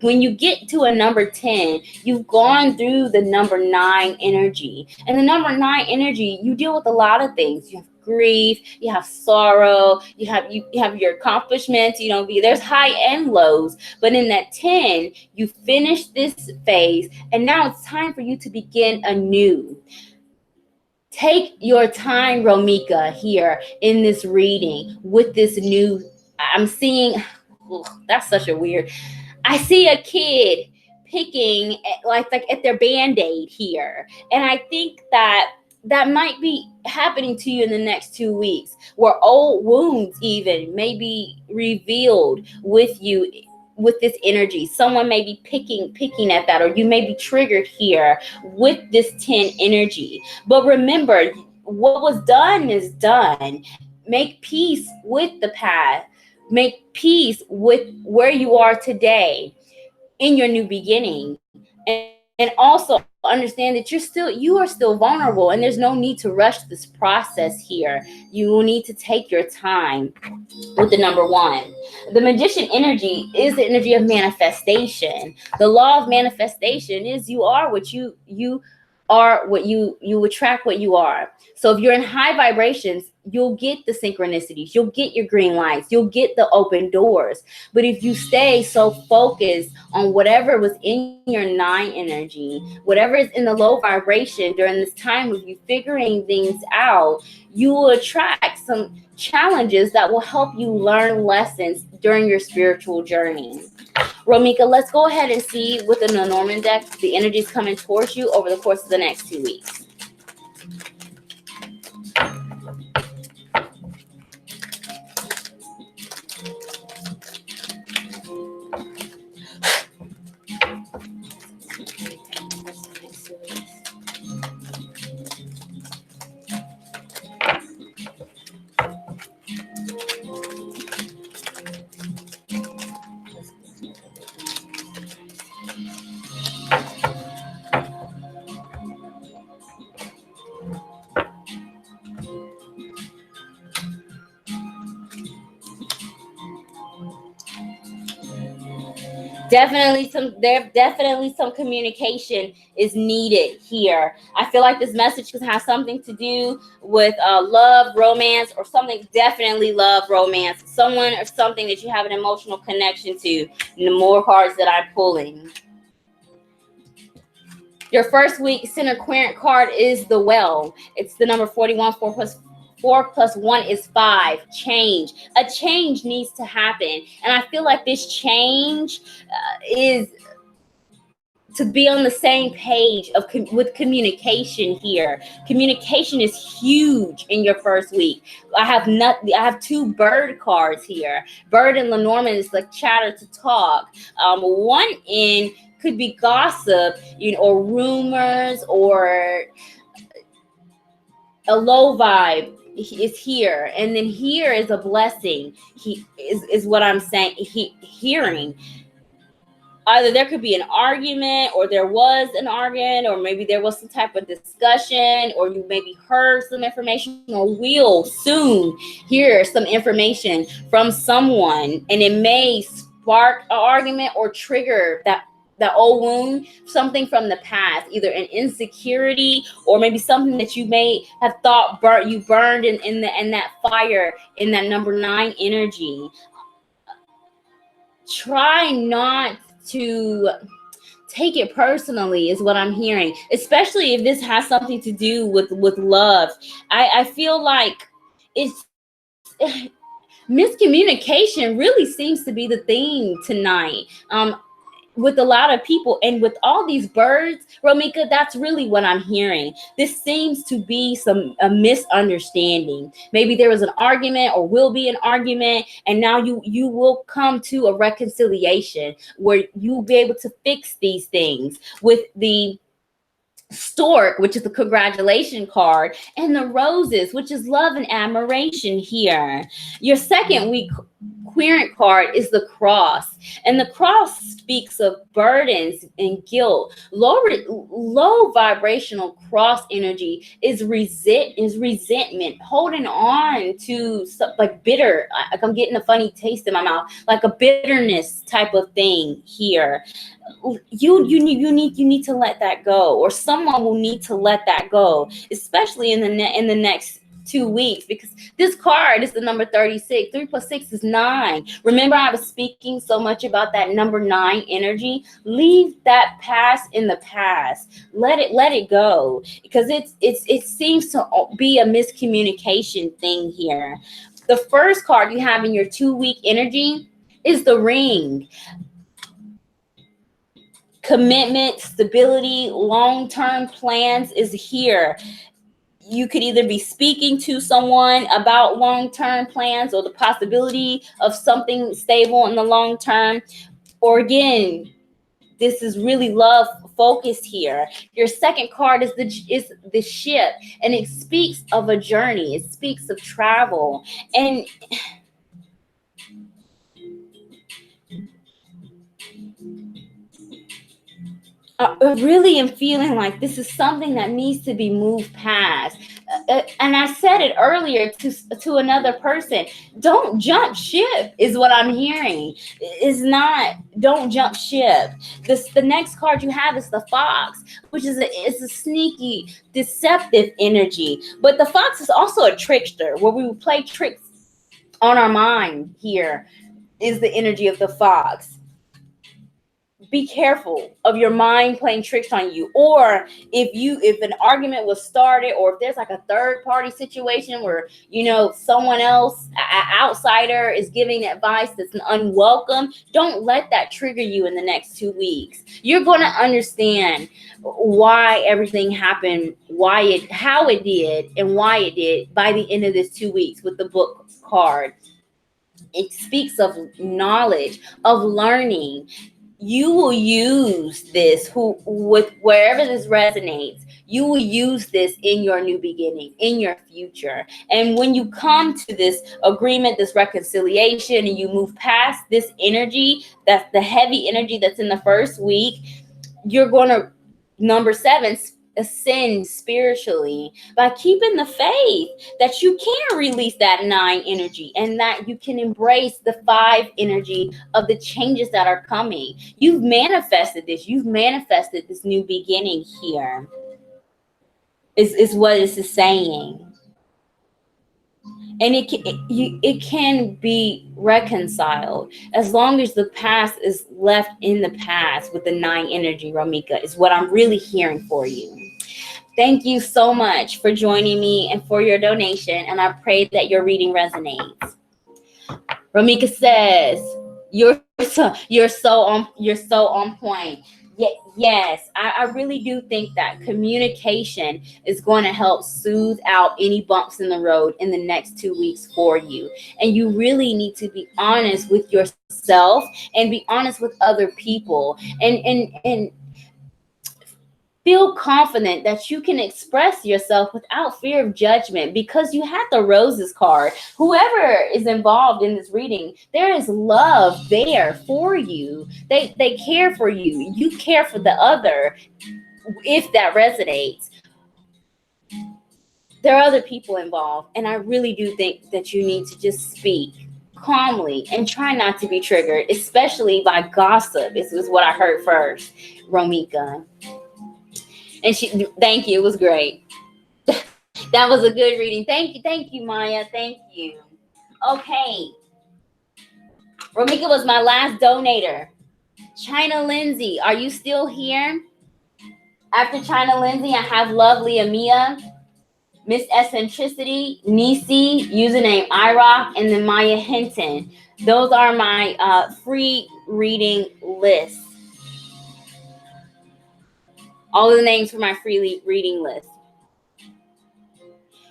When you get to a number 10, you've gone through the number 9 energy. And the number 9 energy, you deal with a lot of things. You have grief, you have sorrow, you have your accomplishments, there's high and lows. But in that 10, you finish this phase, and now it's time for you to begin anew. Take your time, Romika, here in this reading with this new, I'm seeing, that's such a weird, I see a kid picking like at their band-aid here. And I think that might be happening to you in the next 2 weeks, where old wounds even may be revealed with you with this energy. Someone may be picking at that, or you may be triggered here with this 10 energy. But remember, what was done is done. Make peace with the past. Make peace with where you are today in your new beginning. And also understand that you are still vulnerable, and there's no need to rush this process here. You will need to take your time with the number 1. The Magician energy is the energy of manifestation. The law of manifestation is you are what you are, what you attract what you are. So if you're in high vibrations, you'll get the synchronicities, you'll get your green lights, you'll get the open doors. But if you stay so focused on whatever was in your 9 energy, whatever is in the low vibration during this time of you figuring things out, you will attract some challenges that will help you learn lessons during your spiritual journey. Romika, let's go ahead and see with the Lenormand deck the energies coming towards you over the course of the next 2 weeks. Definitely some communication is needed here. I feel like this message could have something to do with love, romance, or something. Definitely love, romance, someone or something that you have an emotional connection to. And the more cards that I'm pulling, your first week center querent card is the Well. It's the number 41. 4 plus 1 is 5. Change. A change needs to happen. And I feel like this change is to be on the same page with communication here. Communication is huge in your first week. I have 2 bird cards here. Bird and Lenormand is like chatter to talk. One in could be gossip, or rumors, or a low vibe is here. And then here is a blessing. He is what I'm saying. Hearing. Either there could be an argument, or there was an argument, or maybe there was some type of discussion, or you maybe heard some information, or will soon hear some information from someone, and it may spark an argument or trigger that old wound, something from the past, either an insecurity, or maybe something that you may have thought burned in that fire, in that number 9 energy. Try not to take it personally, is what I'm hearing, especially if this has something to do with love. I feel like it's miscommunication really seems to be the theme tonight. with a lot of people, and with all these birds, Romika, that's really what I'm hearing. This seems to be a misunderstanding. Maybe there was an argument or will be an argument, and now you will come to a reconciliation where you'll be able to fix these things with the stork, which is the congratulation card, and the roses, which is love and admiration here. Your second week querent card is the cross, and the cross speaks of burdens and guilt. Low vibrational cross energy is resentment, holding on to like bitter, like I'm getting a funny taste in my mouth, like a bitterness type of thing here. You need to let that go, or someone will need to let that go, especially in the next 2 weeks, because this card is the number 36. 3 plus 6 is 9. Remember, I was speaking so much about that number 9 energy. Leave that past in the past. Let it go, because it seems to be a miscommunication thing here. The first card you have in your 2-week energy is the ring. Commitment, stability, long-term plans is here. You could either be speaking to someone about long-term plans or the possibility of something stable in the long term, or again, this is really love focused here. Your second card is the ship, and it speaks of a journey. It speaks of travel, and I really am feeling like this is something that needs to be moved past. And I said it earlier to another person. Don't jump ship is what I'm hearing. It's not. Don't jump ship. The next card you have is the fox, which is it's a sneaky, deceptive energy. But the fox is also a trickster, where we will play tricks on our mind. Here is the energy of the fox. Be careful of your mind playing tricks on you. Or if an argument was started, or if there's like a third party situation where someone else, an outsider, is giving advice that's unwelcome, don't let that trigger you in the next 2 weeks. You're going to understand why everything happened, how it did, and why it did by the end of this 2 weeks with the book card. It speaks of knowledge, of learning. You will use this with wherever this resonates. You will use this in your new beginning, in your future. And when you come to this agreement, this reconciliation, and you move past this energy, that's the heavy energy that's in the first week, you're going to, number 7, ascend spiritually by keeping the faith that you can release that 9 energy, and that you can embrace the 5 energy of the changes that are coming. You've manifested this. You've manifested this new beginning here, is what this is saying. And it can be reconciled as long as the past is left in the past with the 9 energy, Romika, is what I'm really hearing for you. Thank you so much for joining me and for your donation, and I pray that your reading resonates. Romika says, "You're so on point." Yes, I really do think that communication is going to help soothe out any bumps in the road in the next 2 weeks for you. And you really need to be honest with yourself and be honest with other people, and feel confident that you can express yourself without fear of judgment, because you had the roses card. Whoever is involved in this reading, there is love there for you. They care for you. You care for the other, if that resonates. There are other people involved, and I really do think that you need to just speak calmly and try not to be triggered, especially by gossip. This is what I heard first, Romika. And thank you. It was great. That was a good reading. Thank you, Maya. Thank you. Okay. Romika was my last donator. China Lindsay, are you still here? After China Lindsay, I have lovely Amia, Miss Eccentricity, Nisi, username iRock, and then Maya Hinton. Those are my free reading lists. All of the names for my free reading list.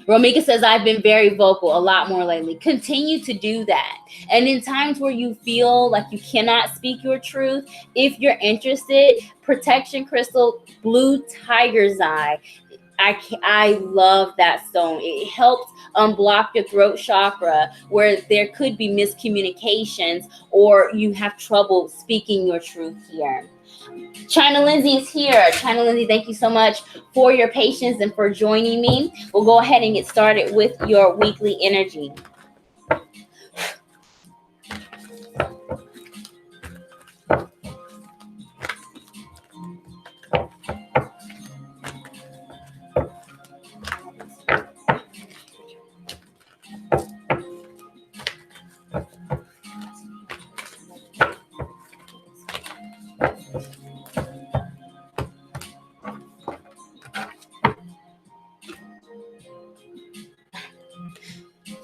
Romika says, I've been very vocal, a lot more lately. Continue to do that. And in times where you feel like you cannot speak your truth, if you're interested, protection crystal, blue tiger's eye. I love that stone. It helps unblock your throat chakra where there could be miscommunications or you have trouble speaking your truth here. China Lindsay is here. China Lindsay, thank you so much for your patience and for joining me. We'll go ahead and get started with your weekly energy.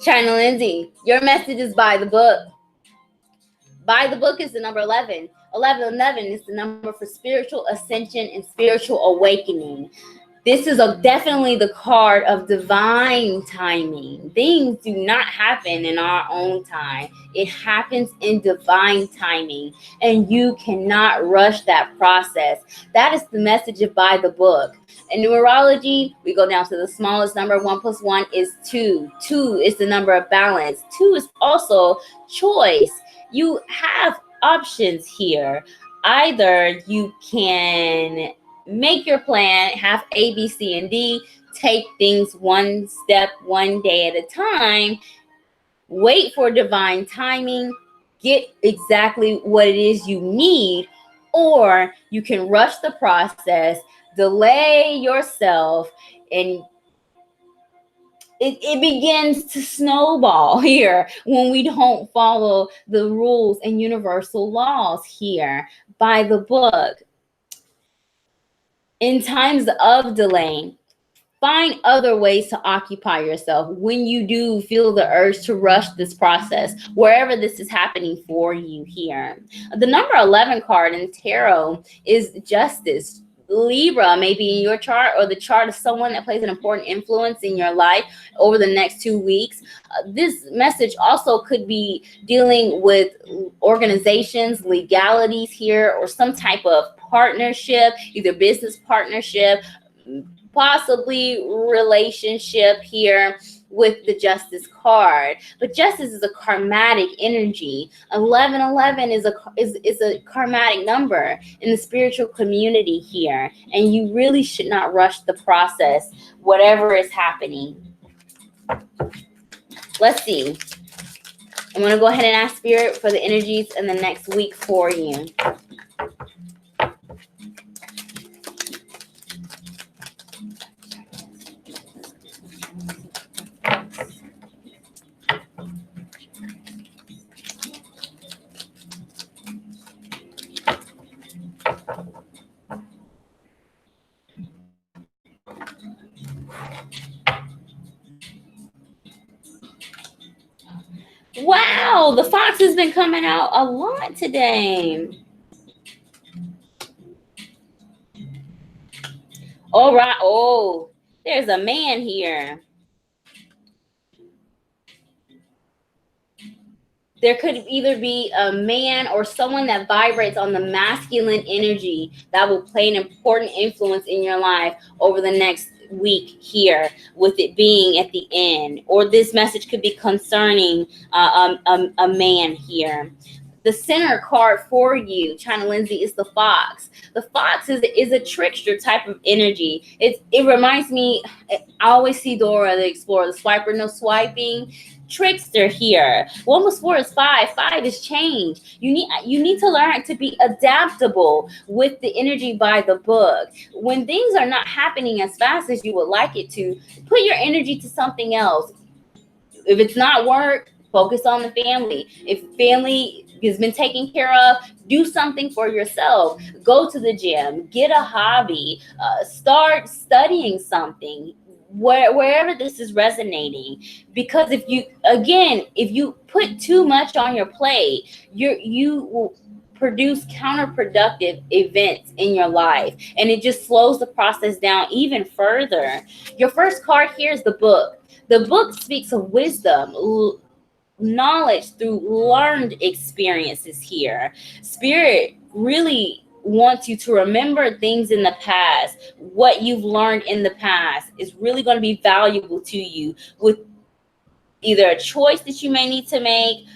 China Lindsay, your message is by the book. By the book is the number 11. 1111 is the number for spiritual ascension and spiritual awakening. This is definitely the card of divine timing. Things do not happen in our own time. It happens in divine timing, and you cannot rush that process. That is the message of by the book. In numerology, we go down to the smallest number. 1 + 1 is 2. 2 is the number of balance. 2 is also choice. You have options here. Either you can make your plan, have A, B, C, and D, take things one step, one day at a time, wait for divine timing, get exactly what it is you need, or you can rush the process, delay yourself, and it begins to snowball here when we don't follow the rules and universal laws here by the book. In times of delay, find other ways to occupy yourself when you do feel the urge to rush this process, wherever this is happening for you here. The number 11 card in tarot is justice. Libra may be in your chart or the chart of someone that plays an important influence in your life over the next 2 weeks. This message also could be dealing with organizations, legalities here, or some type of partnership, either business partnership, possibly relationship here with the justice card. But justice is a karmatic energy. 1111 is a karmatic number in the spiritual community here, and you really should not rush the process, whatever is happening. Let's see. I'm going to go ahead and ask Spirit for the energies in the next week for you. Wow, the fox has been coming out a lot today. All right. Oh, there's a man here. There could either be a man or someone that vibrates on the masculine energy that will play an important influence in your life over the next week here, with it being at the end. Or this message could be concerning a man here. The center card for you, China Lindsay, is the fox. The fox is a trickster type of energy. It reminds me, I always see Dora the Explorer, the swiper, no swiping. Trickster here. 1 + 4 is 5. 5 is change. You need to learn to be adaptable with the energy by the book. When things are not happening as fast as you would like it to, put your energy to something else. If it's not work, focus on the family. If family has been taken care of, do something for yourself. Go to the gym, get a hobby, start studying something. Wherever this is resonating, because if you put too much on your plate, you will produce counterproductive events in your life, and it just slows the process down even further. Your first card here is the book. The book speaks of wisdom, knowledge through learned experiences here. Spirit really wants you to remember things in the past. What you've learned in the past is really going to be valuable to you with either a choice that you may need to make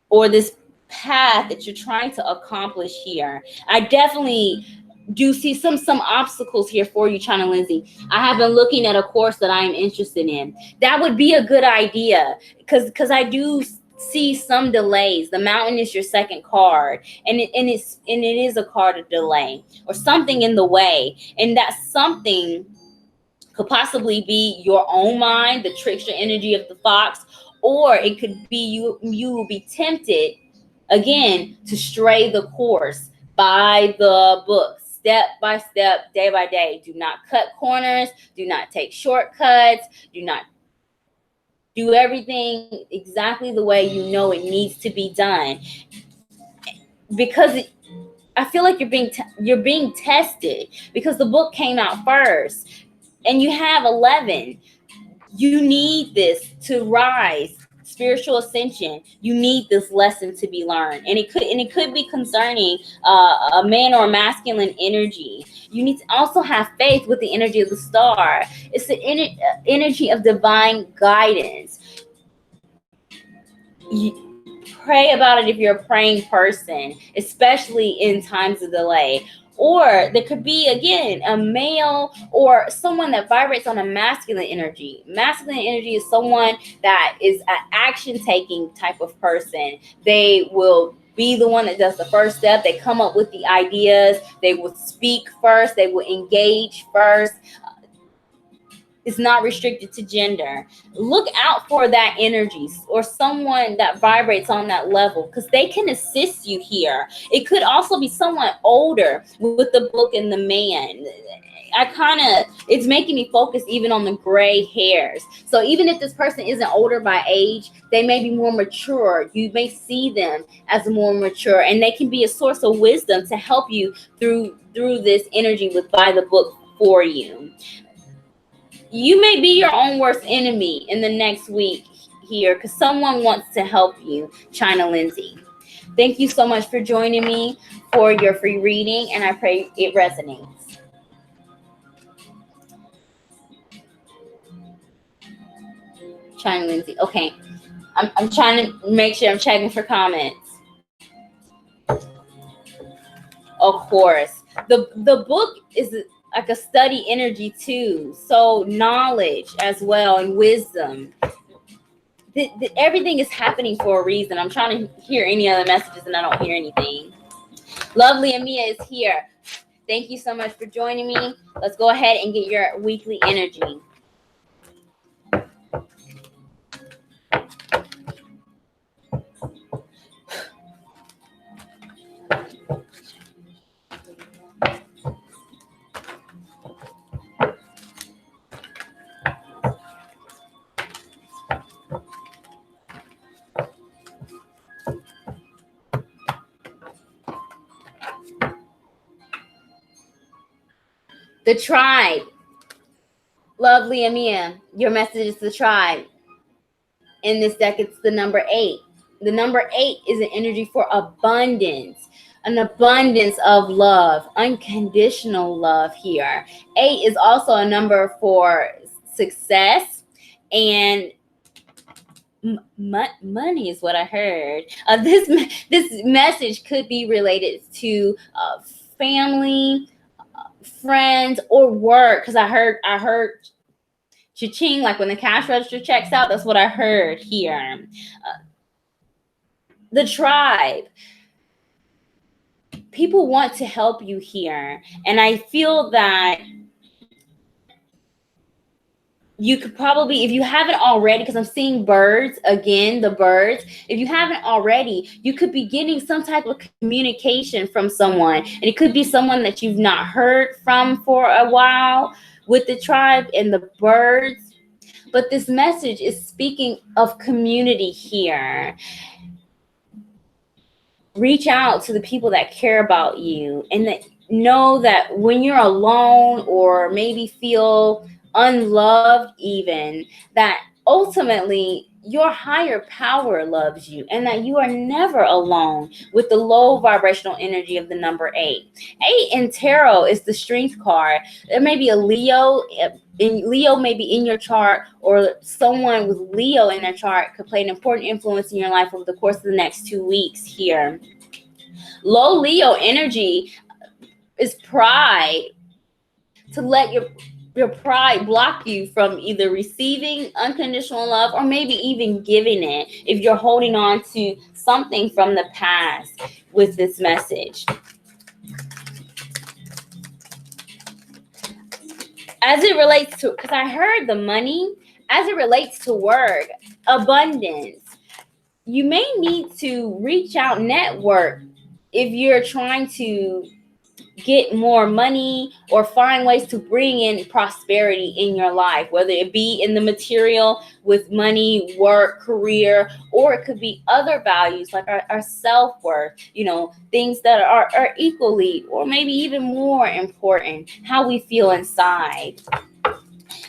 or this path that you're trying to accomplish here. I definitely do see some obstacles here for you, China Lindsay. I have been looking at a course that I am interested in. That would be a good idea, because I do see some delays. The mountain is your second card, and it is a card of delay or something in the way, and that something could possibly be your own mind, the trickster energy of the fox, or it could be you will be tempted again to stray the course by the book, step by step, day by day. Do not cut corners, do not take shortcuts, do not do everything exactly the way you know it needs to be done, because I feel like you're being tested, because the book came out first and you have 11. You need this to rise, spiritual ascension. You need this lesson to be learned, and it could be concerning a man or a masculine energy. You need to also have faith with the energy of the star. It's the energy of divine guidance. You pray about it if you're a praying person, especially in times of delay. Or there could be, again, a male or someone that vibrates on a masculine energy. Masculine energy is someone that is an action-taking type of person. They will be the one that does the first step. They come up with the ideas. They will speak first. They will engage first. It's not restricted to gender. Look out for that energy or someone that vibrates on that level, because they can assist you here. It could also be someone older with the book and the man. It's making me focus even on the gray hairs. So even if this person isn't older by age, they may be more mature. You may see them as more mature, and they can be a source of wisdom to help you through this energy by the book for you. You may be your own worst enemy in the next week here, because someone wants to help you, China Lindsay. Thank you so much for joining me for your free reading, and I pray it resonates. China Lindsay. Okay. I'm trying to make sure I'm checking for comments. Of course. The book is like a study energy too. So knowledge as well, and wisdom. Everything is happening for a reason. I'm trying to hear any other messages and I don't hear anything. Lovely Amia is here. Thank you so much for joining me. Let's go ahead and get your weekly energy. The tribe. Lovely Amia, your message is the tribe. In this deck, it's the number 8. The number 8 is an energy for abundance, an abundance of love, unconditional love here. 8 is also a number for success and money is what I heard. This message could be related to family, friends, or work, because I heard cha-ching, like when the cash register checks out. That's what I heard here. The tribe. People want to help you here, and I feel that you could probably, if you haven't already, because I'm seeing birds again, the birds. If you haven't already, you could be getting some type of communication from someone, and it could be someone that you've not heard from for a while with the tribe and the birds. But this message is speaking of community here. reach out to the people that care about you, and that know that when you're alone or maybe feel unloved even, that ultimately your higher power loves you, and that you are never alone with the low vibrational energy of the number 8. 8 in tarot is the strength card. There may be a Leo, and Leo may be in your chart, or someone with Leo in their chart could play an important influence in your life over the course of the next 2 weeks here. Low Leo energy is pride, to let your pride block you from either receiving unconditional love or maybe even giving it if you're holding on to something from the past with this message. As it relates to, because I heard the money, as it relates to work, abundance, you may need to reach out, network, if you're trying to get more money or find ways to bring in prosperity in your life, whether it be in the material with money, work, career, or it could be other values like our self-worth, things that are equally or maybe even more important, how we feel inside.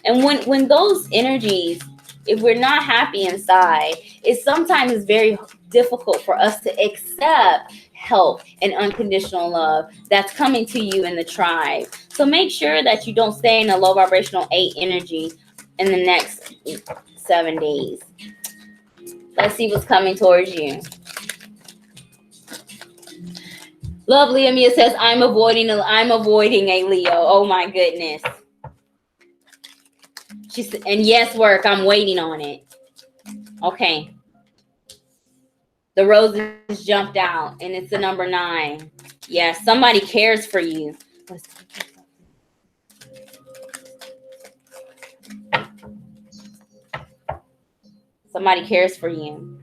And when those energies, if we're not happy inside, it sometimes is very difficult for us to accept help and unconditional love that's coming to you in the tribe. So make sure that you don't stay in a low vibrational 8 energy in the next 7 days. Let's see what's coming towards you. Lovely Amia says, I'm avoiding a Leo. Oh my goodness. She said, and yes, work, I'm waiting on it. Okay. The roses jumped out, and it's the number 9. Yeah, somebody cares for you. Somebody cares for you.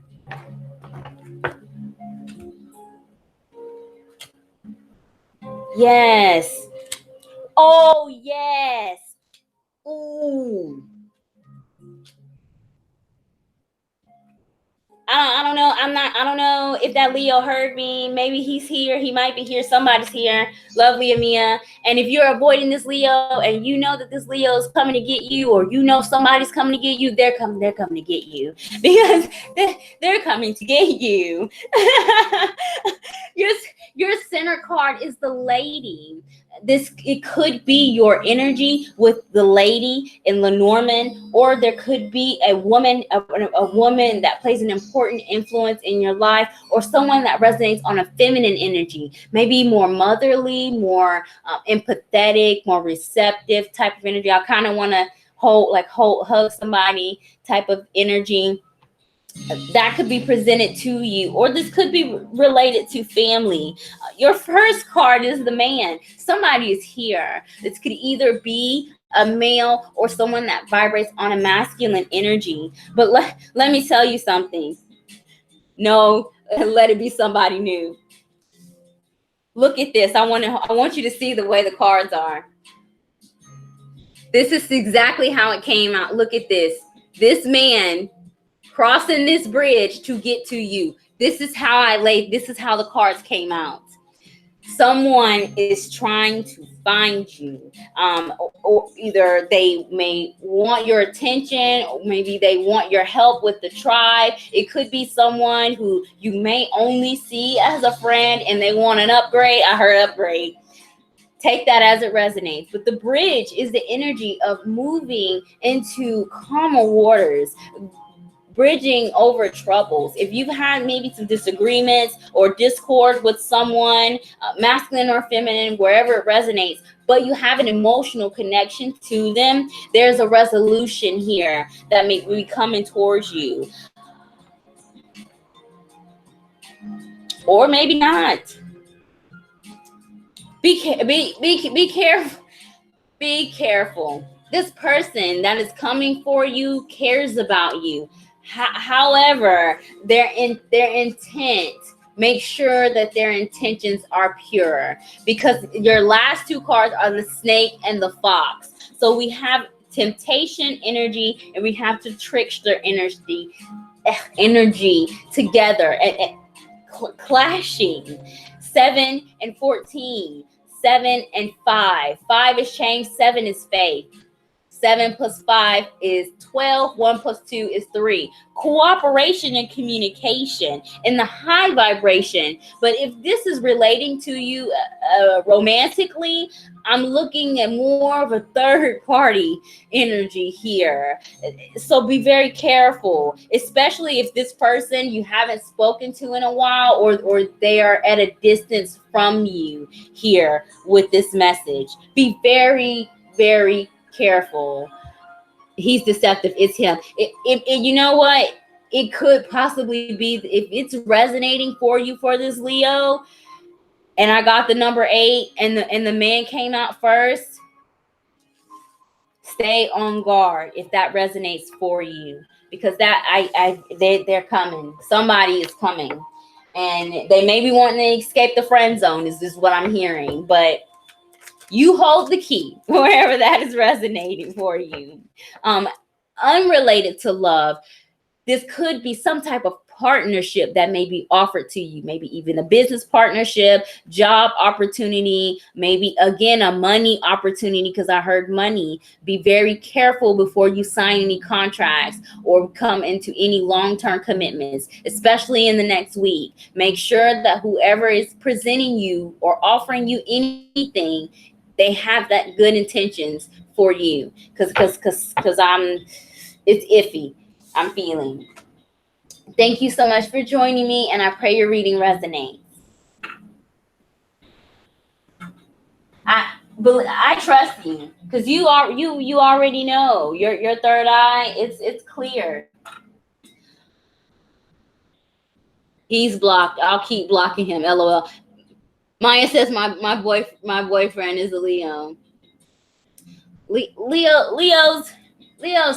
Yes. Oh, yes. Ooh. I don't know. I don't know if that Leo heard me. Maybe he's here. He might be here. Somebody's here. Lovely Amia. And if you're avoiding this Leo and you know that this Leo is coming to get you, or somebody's coming to get you, they're coming to get you, because they're coming to get you. Your center card is the lady. It could be your energy with the lady in Lenormand, or there could be a woman that plays an important influence in your life, or someone that resonates on a feminine energy, maybe more motherly, more empathetic, more receptive type of energy. I kind of want to hug somebody type of energy. That could be presented to you, or this could be related to family. Your first card is the man. Somebody is here. This could either be a male or someone that vibrates on a masculine energy. But let me tell you something. No, let it be somebody new. Look at this. I want you to see the way the cards are. This is exactly how it came out. Look at this. This man crossing this bridge to get to you. This is how the cards came out. Someone is trying to find you, or either they may want your attention, or maybe they want your help with the tribe. It could be someone who you may only see as a friend and they want an upgrade. I heard upgrade. Take that as it resonates. But the bridge is the energy of moving into calmer waters, bridging over troubles. If you've had maybe some disagreements or discord with someone, masculine or feminine, wherever it resonates, but you have an emotional connection to them, there's a resolution here that may be coming towards you. Or maybe not. Be careful. Be careful. This person that is coming for you cares about you. However, their intent, make sure that their intentions are pure, because your last 2 cards are the snake and the fox. So we have temptation energy and we have to trickster energy together. And clashing. 7 and 14. 7 and 5. 5 is change. 7 is faith. 7 plus 5 is 12. 1 plus 2 is 3. Cooperation and communication in the high vibration. But if this is relating to you romantically, I'm looking at more of a third party energy here. So be very careful, especially if this person you haven't spoken to in a while, or they are at a distance from you here with this message. Be very, very careful. He's deceptive. It's him. You know what? It could possibly be, if it's resonating for you for this Leo, and I got the number 8 and the man came out first, stay on guard if that resonates for you, because they're coming. Somebody is coming, and they may be wanting to escape the friend zone. Is this what I'm hearing? But you hold the key wherever that is resonating for you. Unrelated to love, this could be some type of partnership that may be offered to you, maybe even a business partnership, job opportunity, maybe again a money opportunity, because I heard money. Be very careful before you sign any contracts or come into any long-term commitments, especially in the next week. Make sure that whoever is presenting you or offering you anything, they have that good intentions for you, because it's iffy. I'm feeling. Thank you so much for joining me, and I pray your reading resonates. I trust you, because you already know your third eye. It's clear. He's blocked. I'll keep blocking him. LOL. Maya says my boyfriend is a Leo. Leo's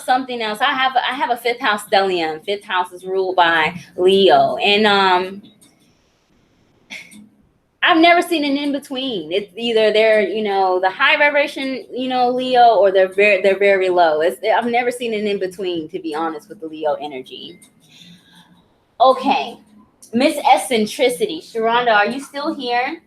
something else. I have a 5th house stellium. 5th house is ruled by Leo, and I've never seen an in between. It's either they're the high vibration Leo, or they're very low. I've never seen an in between, to be honest, with the Leo energy. Okay, Miss Eccentricity, Sharonda, are you still here?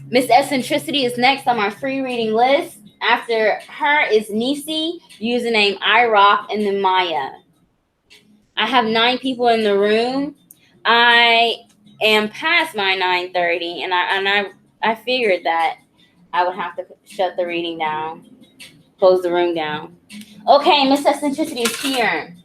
Miss Eccentricity is next on my free reading list. After her is Nisi, username iRock, and then Maya. I have 9 people in the room. I am past my 9:30, and I figured that I would have to shut the reading down, close the room down. Okay, Miss Eccentricity is here.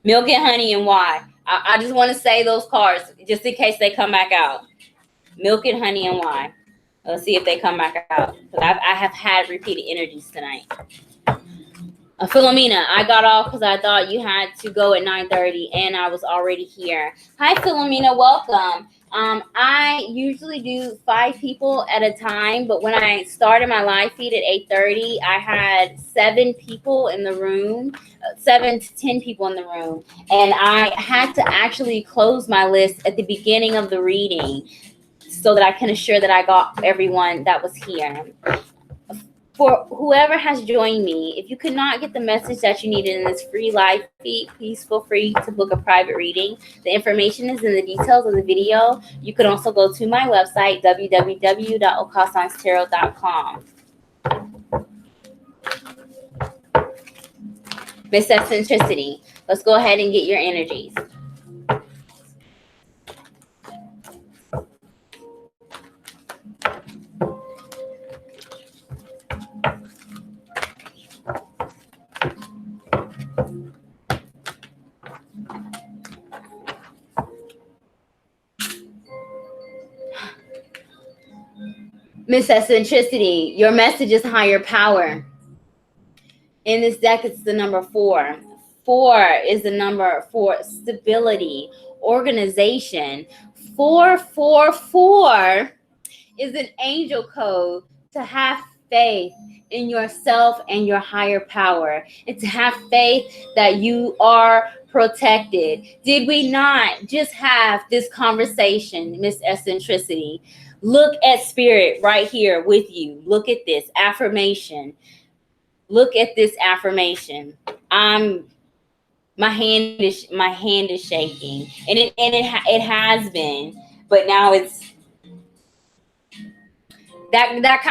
Milk and honey and why? I just want to say those cards just in case they come back out. Milk and honey and why? Let's see if they come back out. I have had repeated energies tonight. Philomena, I got off because I thought you had to go at 9:30 and I was already here. Hi, Philomena, welcome. I usually do 5 people at a time, but when I started my live feed at 8:30, I had 7 people in the room, 7 to 10 people in the room, and I had to actually close my list at the beginning of the reading so that I can assure that I got everyone that was here. For whoever has joined me, if you could not get the message that you needed in this free live feed, please feel free to book a private reading. The information is in the details of the video. You can also go to my website, www.okasigntarot.com. Miss Eccentricity, let's go ahead and get your energies. Miss Eccentricity, your message is higher power. In this deck, it's the number 4. 4 is the number for stability, organization. 444 is an angel code to have faith in yourself and your higher power, and to have faith that you are protected? Did we not just have this conversation, Miss Eccentricity? Look at spirit right here with you. Look at this affirmation. Look at this affirmation. I'm my hand is shaking, and it has been, but now it's that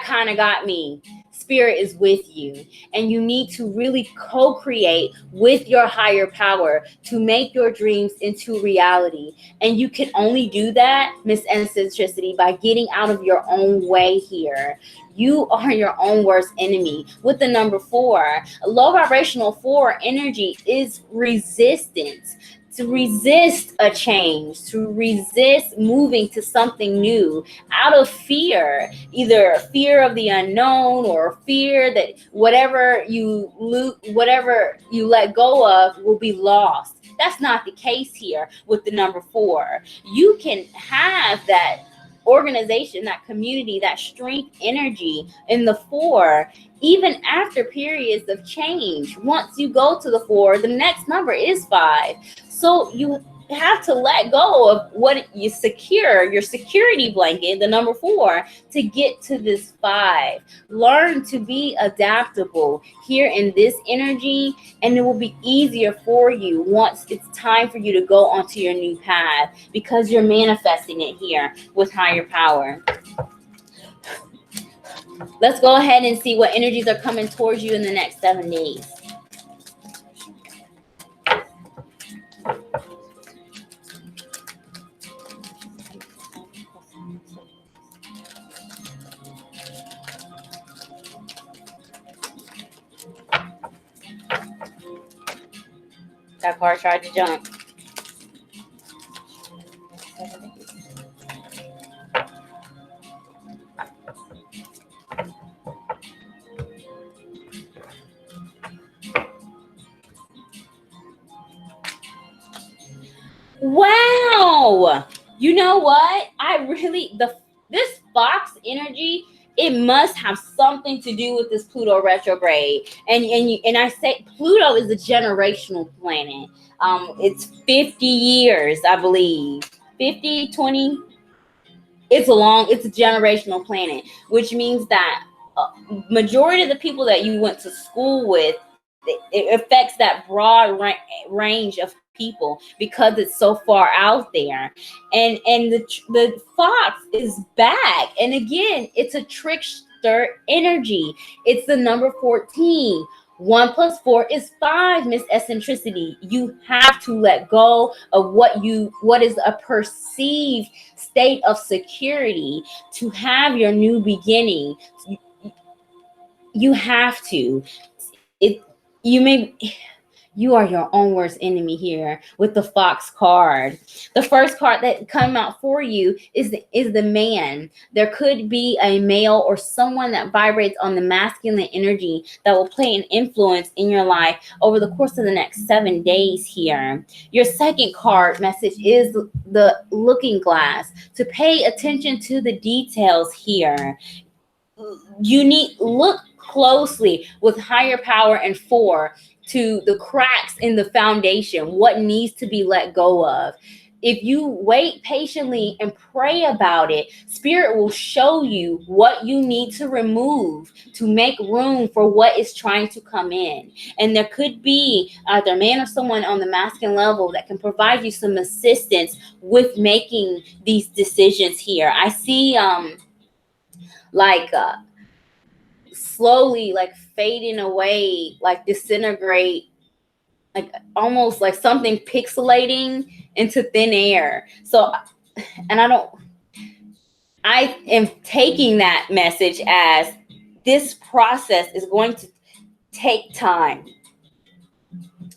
kind of got me. Spirit is with you, and you need to really co-create with your higher power to make your dreams into reality. And you can only do that, Miss Eccentricity, by getting out of your own way here. You are your own worst enemy. With the number 4, a low vibrational 4 energy is resistance. To resist a change, to resist moving to something new out of fear, either fear of the unknown or fear that whatever you let go of will be lost. That's not the case here with the number 4. You can have that organization, that community, that strength energy in the 4, even after periods of change. Once you go to the 4, the next number is 5. So you have to let go of what you secure, your security blanket, the number 4, to get to this 5. Learn to be adaptable here in this energy, and it will be easier for you once it's time for you to go onto your new path, because you're manifesting it here with higher power. Let's go ahead and see what energies are coming towards you in the next 7 days. That car tried to jump. Wow. You know what? This Fox energy, it must have something to do with this Pluto retrograde. And I say Pluto is a generational planet. It's 50 years, I believe. 50, 20. It's a generational planet, which means that majority of the people that you went to school with, it affects that broad range of people because it's so far out there. And the fox is back, and again, it's a trickster energy. It's the number 14. 1 plus 4 is 5, Miss Eccentricity. You have to let go of what is a perceived state of security to have your new beginning. You have to. You are your own worst enemy here with the Fox card. The first card that come out for you is the man. There could be a male or someone that vibrates on the masculine energy that will play an influence in your life over the course of the next 7 days here. Your second card message is the looking glass. To pay attention to the details here. You need look closely with higher power and 4 to the cracks in the foundation, what needs to be let go of. If you wait patiently and pray about it, Spirit will show you what you need to remove to make room for what is trying to come in. And there could be either a man or someone on the masculine level that can provide you some assistance with making these decisions here. I see slowly fading away, disintegrate, almost like something pixelating into thin air. So, and I am taking that message as this process is going to take time.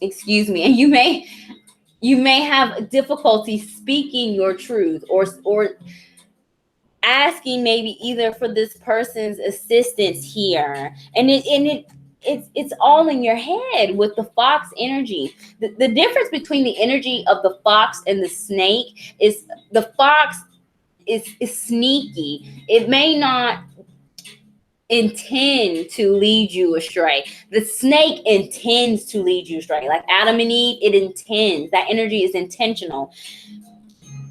Excuse me. And you may have difficulty speaking your truth or asking maybe either for this person's assistance here, and it's all in your head with the fox energy. The difference between the energy of the fox and the snake is the fox is sneaky. It may not intend to lead you astray. The snake intends to lead you astray. Like Adam and Eve, it intends. That energy is intentional.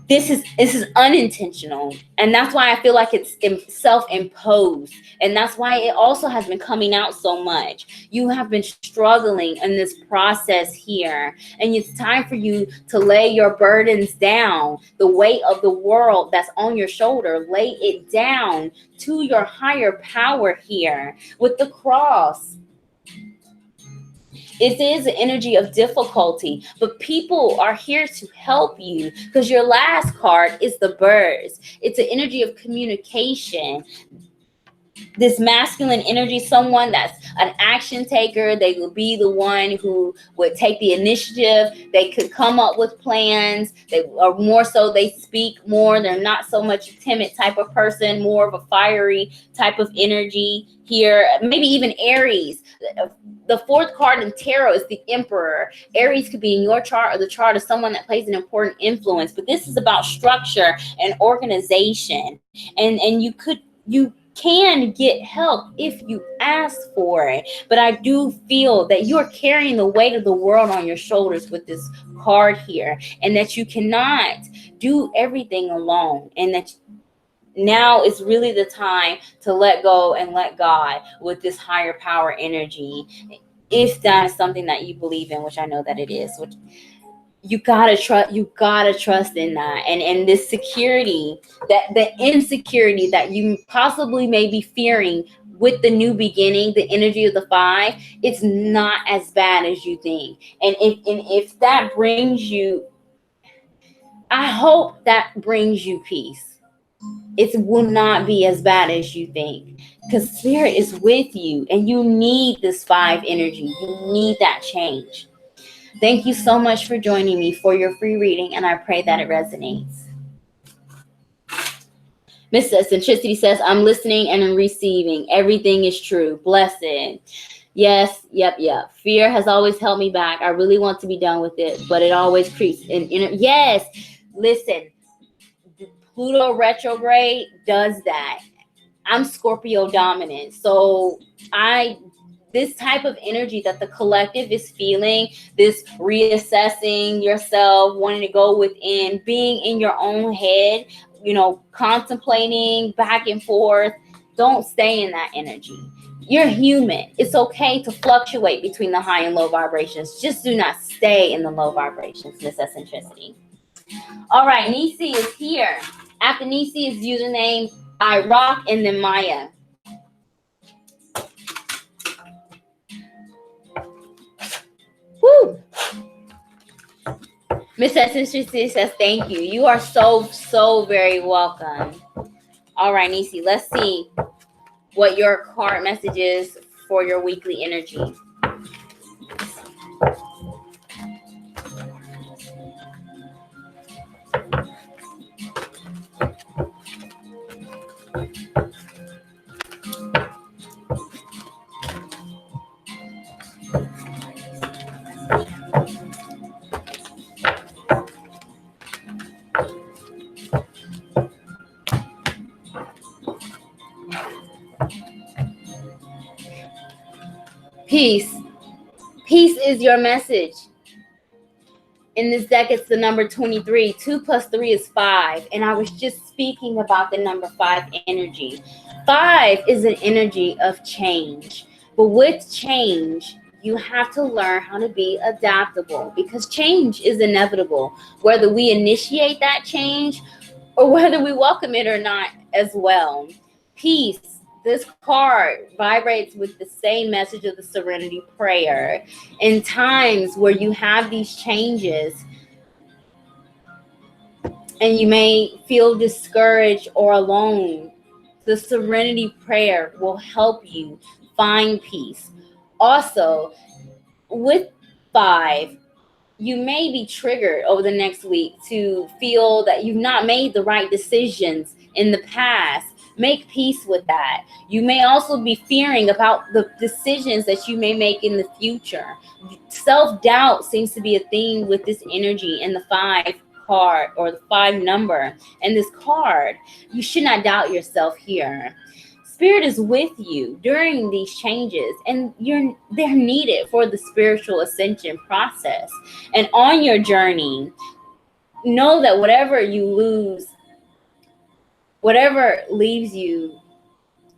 This is unintentional, and that's why I feel like it's self-imposed, and that's why it also has been coming out so much. You have been struggling in this process here, and it's time for you to lay your burdens down. The weight of the world that's on your shoulder, lay it down to your higher power here with the cross. It is an energy of difficulty, but people are here to help you, because your last card is the birds. It's an energy of communication. This masculine energy, someone that's an action taker, they will be the one who would take the initiative. They could come up with plans. They are more so, they speak more. They're not so much a timid type of person, more of a fiery type of energy here. Maybe even Aries. The fourth card in tarot is the Emperor. Aries could be in your chart or the chart of someone that plays an important influence, but this is about structure and organization. And you can get help if you ask for it. But I do feel that you're carrying the weight of the world on your shoulders with this card here, and that you cannot do everything alone, and that now is really the time to let go and let God with this higher power energy. If that is something that you believe in, which I know that it is, which you gotta trust in that, and this security, that the insecurity that you possibly may be fearing with the new beginning, the energy of the 5, it's not as bad as you think. And if that brings you, I hope that brings you peace. It will not be as bad as you think, because spirit is with you, and you need this 5 energy. You need that change. Thank you so much for joining me for your free reading, and I pray that it resonates. Miss Eccentricity says, I'm listening and I'm receiving. Everything is true. Blessed. Yes, yep. Fear has always held me back. I really want to be done with it, but it always creeps in. Yes, listen, Pluto retrograde does that. I'm Scorpio dominant, so this type of energy that the collective is feeling, this reassessing yourself, wanting to go within, being in your own head, contemplating back and forth. Don't stay in that energy. You're human. It's okay to fluctuate between the high and low vibrations. Just do not stay in the low vibrations, Miss Eccentricity. All right, Nisi is here. After Nisi is username I Rock, and then Maya. Woo! Miss Eccentricity says thank you. You are so very welcome. All right, Nisi, let's see what your card message is for your weekly energy. Peace. Peace is your message. In this deck, it's the number 23. 2 plus 3 is 5. And I was just speaking about the number 5 energy. 5 is an energy of change. But with change, you have to learn how to be adaptable, because change is inevitable, whether we initiate that change or whether we welcome it or not as well. Peace. This card vibrates with the same message of the Serenity Prayer. In times where you have these changes and you may feel discouraged or alone, the Serenity Prayer will help you find peace. Also, with 5, you may be triggered over the next week to feel that you've not made the right decisions in the past. Make peace with that. You may also be fearing about the decisions that you may make in the future. Self-doubt seems to be a theme with this energy in the 5 card, or the 5 number. And this card, you should not doubt yourself here. Spirit is with you during these changes, and they're needed for the spiritual ascension process. And on your journey, know that whatever you lose, whatever leaves you,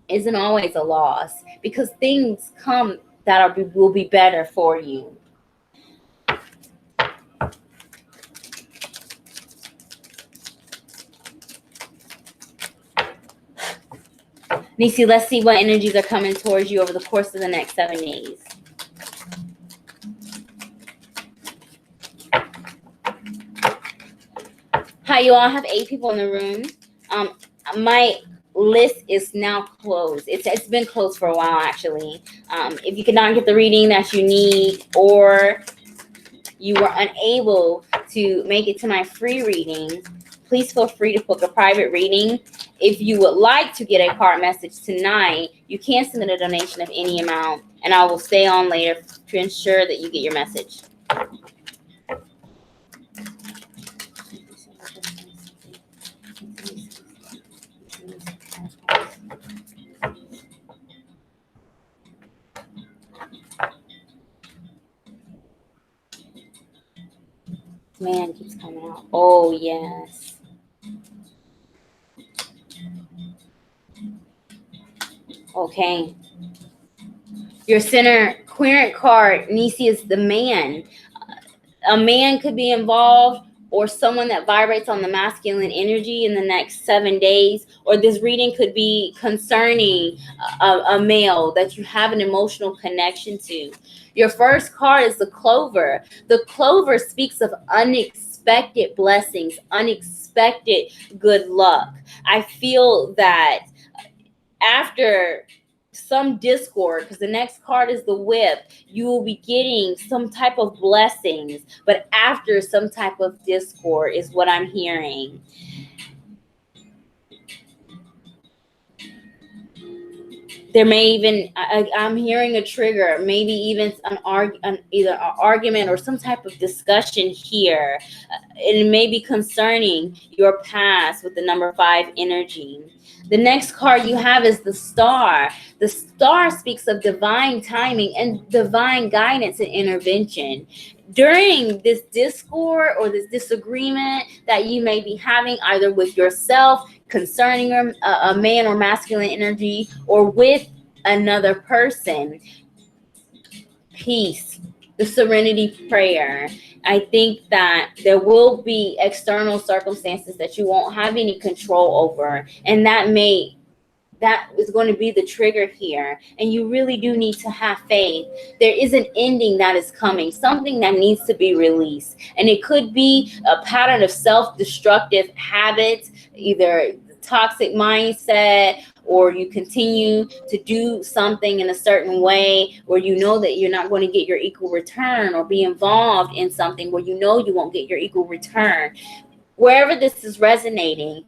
isn't always a loss, because things come that will be better for you. Nisi, let's see what energies are coming towards you over the course of the next 7 days. Hi, you all. I have 8 people in the room. My list is now closed. It's been closed for a while, actually. If you could not get the reading that you need, or you were unable to make it to my free reading, please feel free to book a private reading. If you would like to get a card message tonight, you can submit a donation of any amount, and I will stay on later to ensure that you get your message. Man keeps coming out. Oh, yes. Okay. Your center querent card, Nisi, is the man. A man could be involved, or someone that vibrates on the masculine energy in the next 7 days. Or this reading could be concerning a male that you have an emotional connection to. Your first card is the clover. The clover speaks of unexpected blessings, unexpected good luck. I feel that after some discord, because the next card is the whip, you will be getting some type of blessings, but after some type of discord is what I'm hearing. There may even, I'm hearing a trigger, maybe even either an argument or some type of discussion here. It may be concerning your past with the number 5 energy. The next card you have is the star. The star speaks of divine timing and divine guidance and intervention. During this discord or this disagreement that you may be having, either with yourself concerning a man or masculine energy, or with another person, peace, the serenity prayer. I think that there will be external circumstances that you won't have any control over, and that is going to be the trigger here. And you really do need to have faith. There is an ending that is coming, something that needs to be released. And it could be a pattern of self-destructive habits, either toxic mindset, or you continue to do something in a certain way where you know that you're not going to get your equal return, or be involved in something where you know you won't get your equal return. Wherever this is resonating,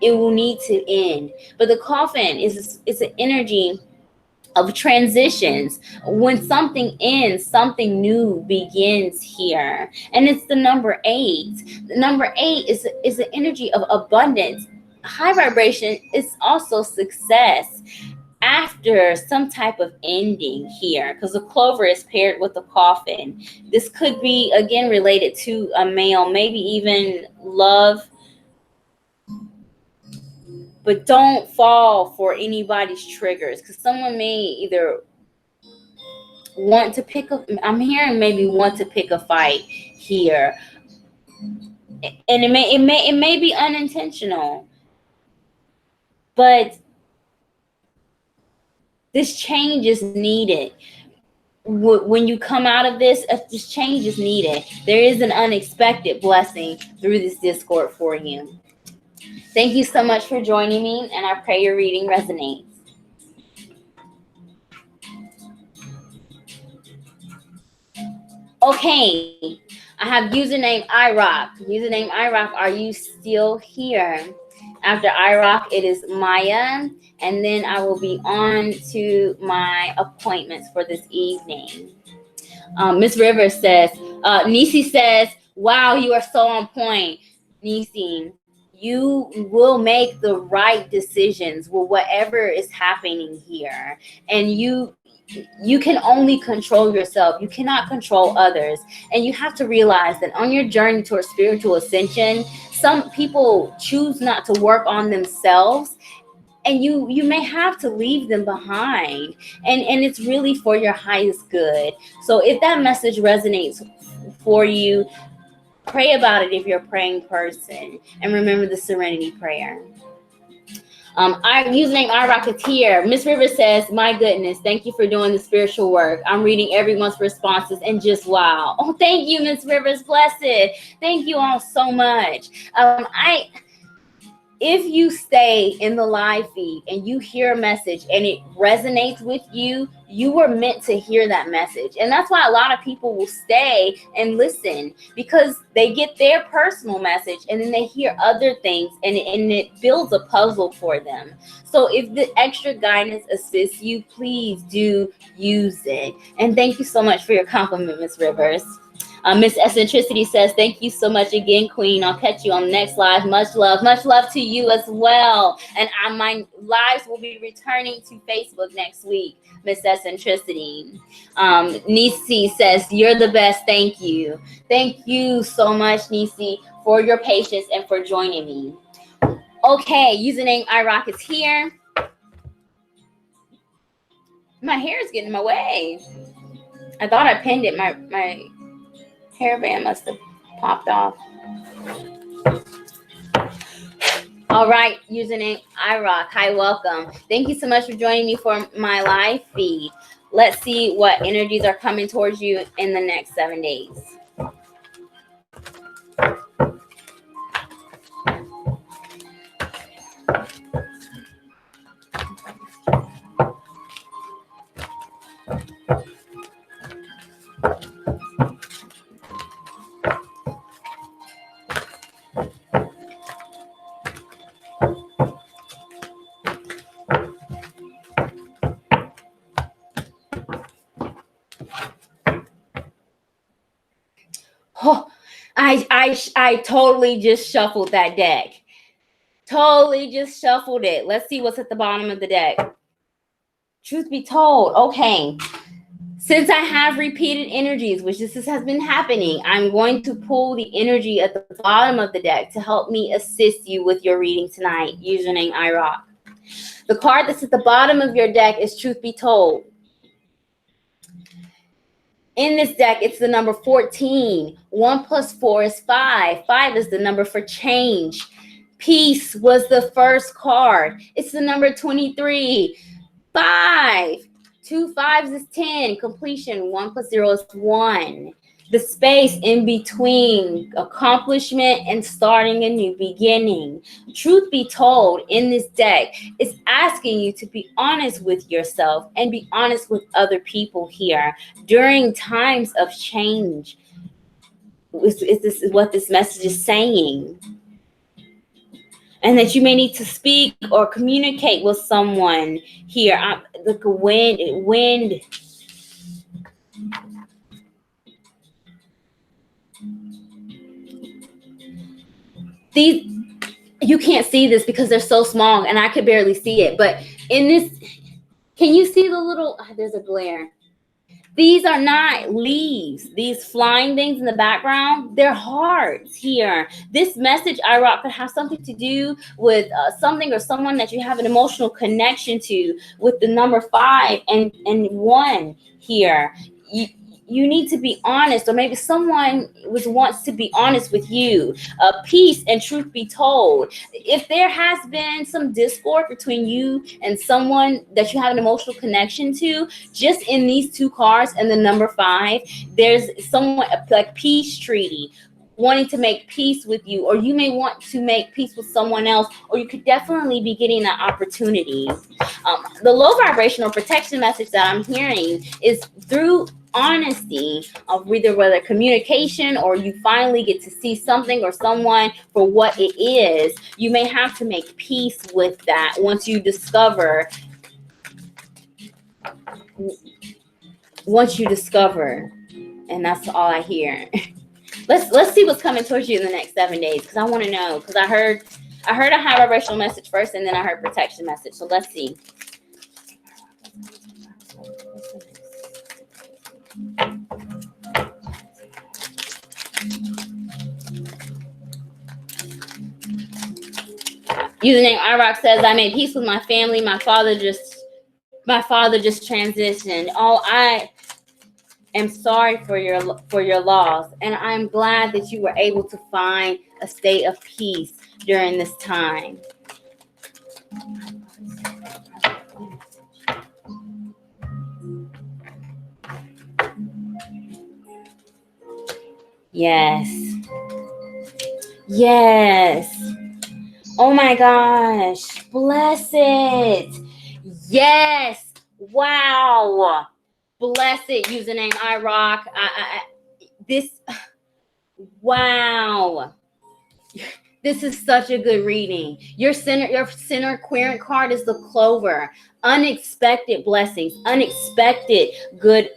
it will need to end. But the coffin is an energy of transitions. When something ends, something new begins here. And it's the number 8. The number 8 is an energy of abundance. High vibration is also success after some type of ending here, because the clover is paired with the coffin. This could be, again, related to a male, maybe even love. But don't fall for anybody's triggers, because someone may either want to I'm hearing maybe want to pick a fight here. And it may be unintentional. But this change is needed. When you come out of this change is needed. There is an unexpected blessing through this discord for you. Thank you so much for joining me, and I pray your reading resonates. Okay, I have username iRock. Username iRock, are you still here? After iRock, it is Maya, and then I will be on to my appointments for this evening. Miss Rivers says, Nisi says, wow, you are so on point. Nisi, you will make the right decisions with whatever is happening here. And you can only control yourself. You cannot control others. And you have to realize that on your journey towards spiritual ascension, some people choose not to work on themselves, and you may have to leave them behind, and it's really for your highest good. So if that message resonates for you, pray about it if you're a praying person, and remember the serenity prayer. Our username I Rocketeer. Miss Rivers says, my goodness, thank you for doing the spiritual work. I'm reading everyone's responses and just wow. Oh, thank you, Miss Rivers. Blessed. Thank you all so much. If you stay in the live feed and you hear a message and it resonates with you, you were meant to hear that message. And that's why a lot of people will stay and listen, because they get their personal message and then they hear other things, and it builds a puzzle for them. So if the extra guidance assists you, please do use it. And thank you so much for your compliment, Miss Rivers. Miss Eccentricity says, thank you so much again, Queen. I'll catch you on the next live. Much love to you as well. And my lives will be returning to Facebook next week, Miss Eccentricity. Nisi says, you're the best. Thank you. Thank you so much, Nisi, for your patience and for joining me. Okay, username iRock is here. My hair is getting in my way. I thought I pinned it. My hairband must have popped off. All right, username iRock. Hi, welcome. Thank you so much for joining me for my live feed. Let's see what energies are coming towards you in the next 7 days. Oh, I totally just shuffled that deck. Totally just shuffled it. Let's see what's at the bottom of the deck. Truth be told, okay. Since I have repeated energies, which this has been happening, I'm going to pull the energy at the bottom of the deck to help me assist you with your reading tonight. Username iRock. The card that's at the bottom of your deck is Truth Be Told. In this deck, it's the number 14. 1 plus 4 is 5. 5 is the number for change. Peace was the first card. It's the number 23. 5. 2 5s is 10. Completion. 1 plus 0 is 1. The space in between accomplishment and starting a new beginning. Truth be told, in this deck, it's asking you to be honest with yourself and be honest with other people here during times of change. This is what this message is saying. And that you may need to speak or communicate with someone here. Look, wind. These, you can't see this because they're so small and I could barely see it. But in this, can you see the little, there's a glare. These are not leaves. These flying things in the background, they're hearts here. This message, iRock, could have something to do with something or someone that you have an emotional connection to, with the number 5 and 1 here. You need to be honest, or maybe someone wants to be honest with you. Peace and truth be told. If there has been some discord between you and someone that you have an emotional connection to, just in these 2 cards and the number 5, there's someone like peace treaty, wanting to make peace with you, or you may want to make peace with someone else, or you could definitely be getting that opportunity. The low vibrational protection message that I'm hearing is through honesty of whether communication, or you finally get to see something or someone for what it is. You may have to make peace with that once you discover, and that's all I hear. Let's see what's coming towards you in the next 7 days, because I want to know, because I heard I heard a high vibrational message first, and then I heard protection message. So let's see. Username iRock says, I made peace with my family. My father just transitioned. Oh, I am sorry for your loss, and I'm glad that you were able to find a state of peace during this time. Yes. Yes. Oh my gosh. Bless it. Yes. Wow. Bless it. Username iRock. This. Wow. This is such a good reading. Your center querent card is the Clover. Unexpected blessings. Unexpected good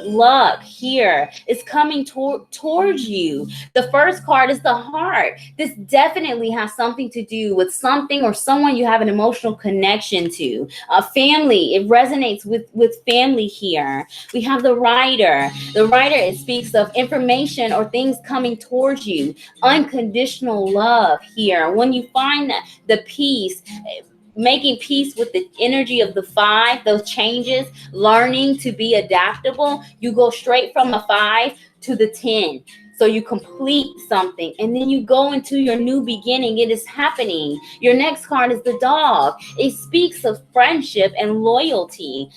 luck here is coming towards you. The first card is the Heart. This definitely has something to do with something or someone you have an emotional connection to. A family, it resonates with family here. We have the Rider. The Rider, it speaks of information or things coming towards you. Unconditional love here. When you find that the peace, making peace with the energy of the 5, those changes, learning to be adaptable, you go straight from a 5 to the 10. So you complete something and then you go into your new beginning. It is happening. Your next card is the Dog. It speaks of friendship and loyalty.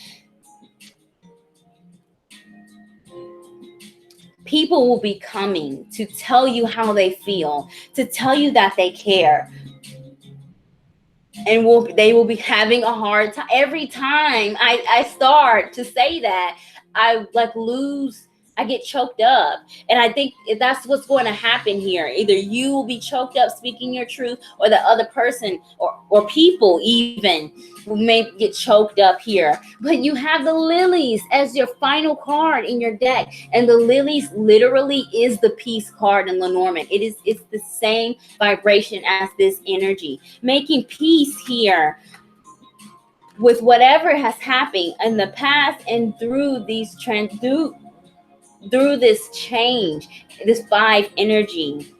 People will be coming to tell you how they feel, to tell you that they care. And they will be having a hard time. Every time I start to say that, I get choked up. And I think that's what's going to happen here. Either you will be choked up speaking your truth, or the other person or people even may get choked up here. But you have the Lilies as your final card in your deck. And the Lilies literally is the peace card in Lenormand. It's the same vibration as this energy. Making peace here with whatever has happened in the past and through through this change, this 5 energy.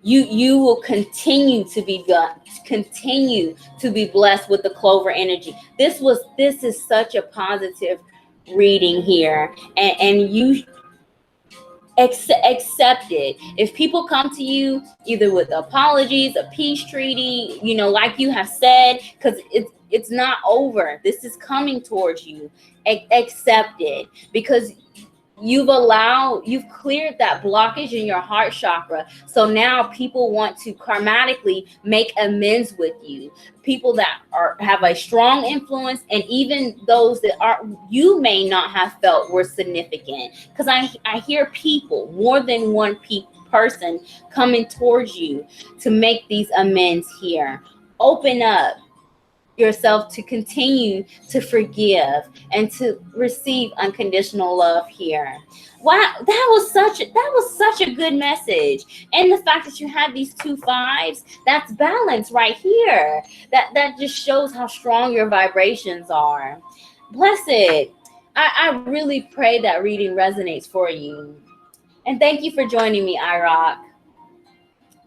You will continue to be blessed with the Clover energy. This is such a positive reading here, and you accept it. If people come to you either with apologies, a peace treaty, like you have said, because it's not over. This is coming towards you. Accept it, because you've cleared that blockage in your heart chakra. So now people want to karmatically make amends with you. People that have a strong influence, and even those that you may not have felt were significant. Because I hear people, more than one person coming towards you to make these amends here. Open up yourself to continue to forgive and to receive unconditional love here. Wow, that was such a good message. And the fact that you had these 2 5s, that's balance right here. That just shows how strong your vibrations are. Blessed. I really pray that reading resonates for you. And thank you for joining me, iRock.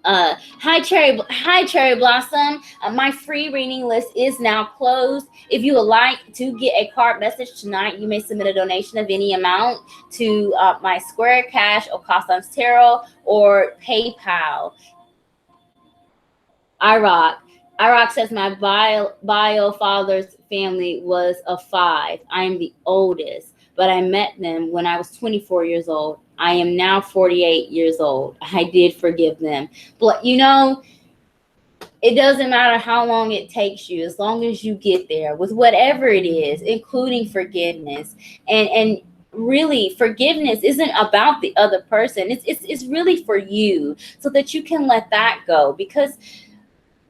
Hi Cherry Blossom. My free reading list is now closed. If you would like to get a card message tonight, you may submit a donation of any amount to my Square Cash, Okasan's Tarot, or PayPal. iRock says my bio father's family was a 5. I am the oldest, but I met them when I was 24 years old. I am now 48 years old. I did forgive them. But it doesn't matter how long it takes you, as long as you get there with whatever it is, including forgiveness. And really, forgiveness isn't about the other person. It's really for you, so that you can let that go. Because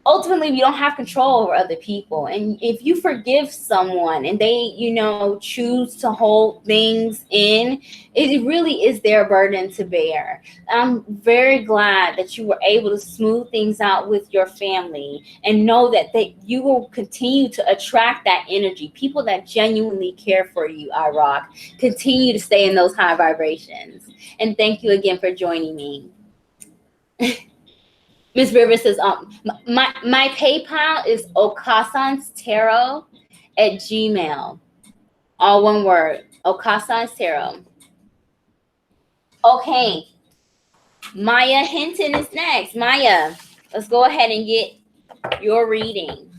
ultimately we don't have control over other people. And if you forgive someone and they, choose to hold things in, it really is their burden to bear. I'm very glad that you were able to smooth things out with your family, and know that you will continue to attract that energy. People that genuinely care for you, I rock. Continue to stay in those high vibrations. And thank you again for joining me. Miss Rivers says, my PayPal is okasanstarot@gmail. All one word, okasanstarot. Okay, Maya Hinton is next. Maya, let's go ahead and get your reading.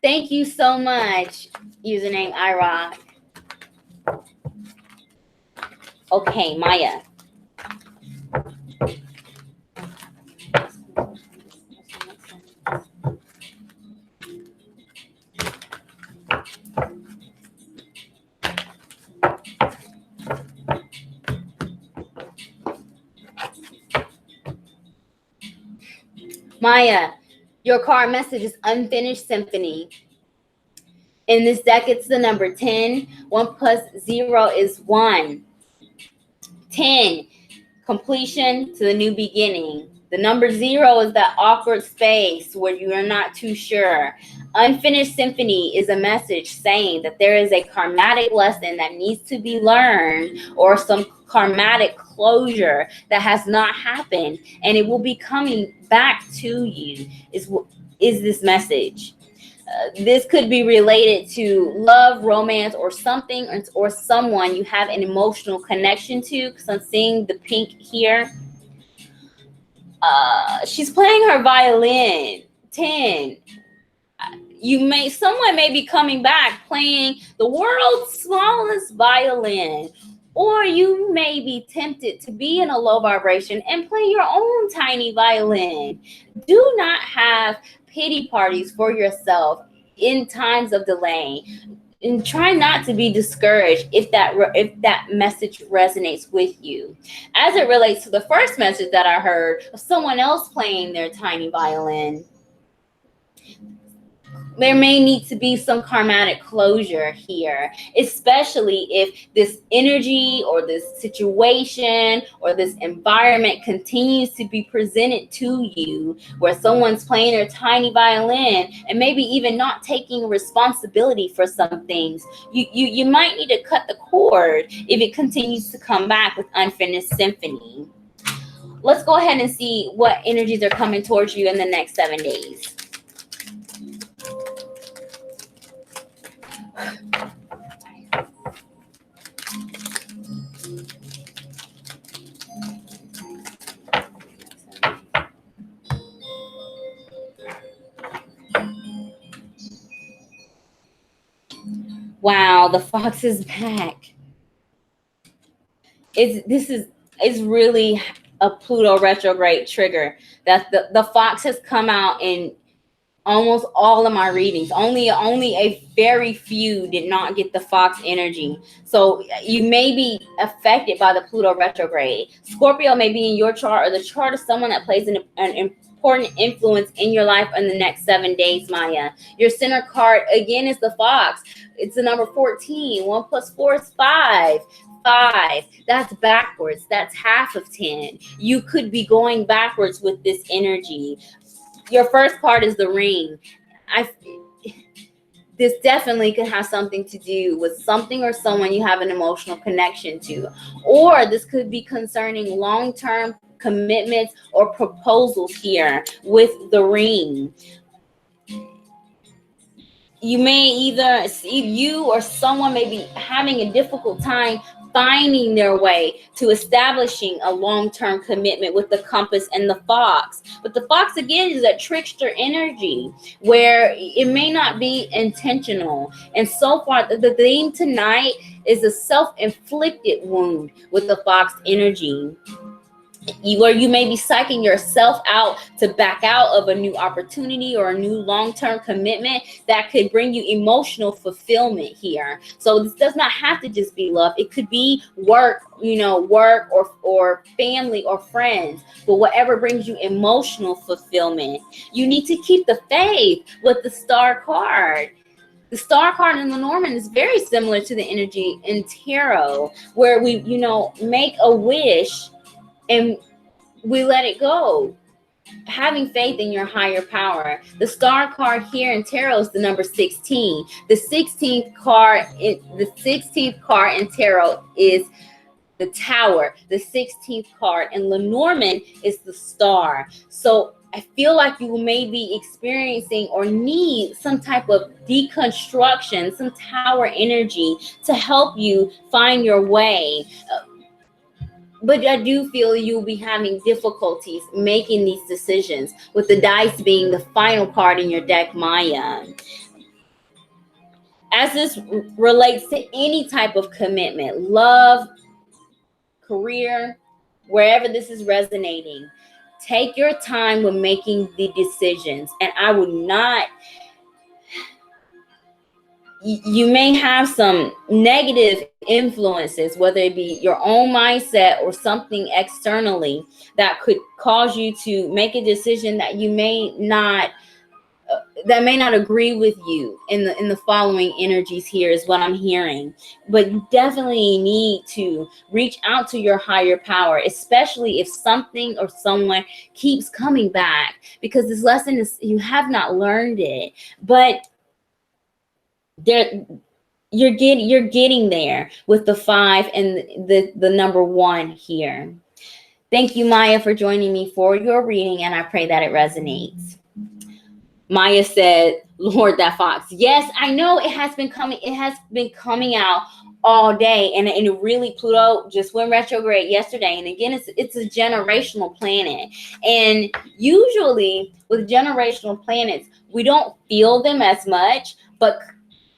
Thank you so much, username iRock. Okay, Maya. Maya, your card message is Unfinished Symphony. In this deck, it's the number 10. 1 plus 0 is 1. 10, completion to the new beginning. The number 0 is that awkward space where you are not too sure. Unfinished Symphony is a message saying that there is a karmatic lesson that needs to be learned, or some karmatic closure that has not happened, and it will be coming back to you, is this message. This could be related to love, romance, or something or someone you have an emotional connection to, because I'm seeing the pink here. She's playing her violin. 10. Someone may be coming back playing the world's smallest violin, or you may be tempted to be in a low vibration and play your own tiny violin. Do not have pity parties for yourself in times of delay, and try not to be discouraged if that message resonates with you. As it relates to the first message that I heard of someone else playing their tiny violin, there may need to be some karmatic closure here, especially if this energy or this situation or this environment continues to be presented to you where someone's playing their tiny violin and maybe even not taking responsibility for some things. You might need to cut the cord if it continues to come back with Unfinished Symphony. Let's go ahead and see what energies are coming towards you in the next 7 days. Wow, the fox is back. It's really a Pluto retrograde trigger. That the fox has come out in almost all of my readings. Only a very few did not get the fox energy. So you may be affected by the Pluto retrograde. Scorpio may be in your chart or the chart of someone that plays an important influence in your life in the next 7 days, Maya. Your center card again is the fox. It's the number 14. 1 plus 4 is 5. 5. That's backwards. That's half of 10. You could be going backwards with this energy. Your first card is the ring. This definitely could have something to do with something or someone you have an emotional connection to. Or this could be concerning long-term commitments or proposals here with the ring. You may either see you or someone may be having a difficult time finding their way to establishing a long-term commitment with the compass and the fox. But the fox again is that trickster energy where it may not be intentional. And so far, the theme tonight is a self-inflicted wound with the fox energy. where you may be psyching yourself out to back out of a new opportunity or a new long-term commitment that could bring you emotional fulfillment here. So this does not have to just be love. It could be work, work or family or friends, but whatever brings you emotional fulfillment. You need to keep the faith with the star card. The star card in Lenormand is very similar to the energy in tarot, where we, make a wish and we let it go, having faith in your higher power. The star card here in tarot is the number 16. The 16th card in tarot is the Tower. The 16th card in Lenormand is the Star. So I feel like you may be experiencing or need some type of deconstruction, some tower energy to help you find your way. But I do feel you'll be having difficulties making these decisions, with the dice being the final card in your deck, Maya. As this relates to any type of commitment, love, career, wherever this is resonating, take your time when making the decisions. And I would not, you may have some negative influences, whether it be your own mindset or something externally, that could cause you to make a decision that you may not agree with you in the following energies. Here is what I'm hearing. But you definitely need to reach out to your higher power, especially if something or someone keeps coming back, because this lesson is, you have not learned it, but you're getting there with the 5 and the number 1 here. Thank you, Maya, for joining me for your reading, and I pray that it resonates. Maya said, Lord, that fox. Yes, I know it has been coming out all day, and it really, Pluto just went retrograde yesterday. And again, it's a generational planet, and usually with generational planets, we don't feel them as much, but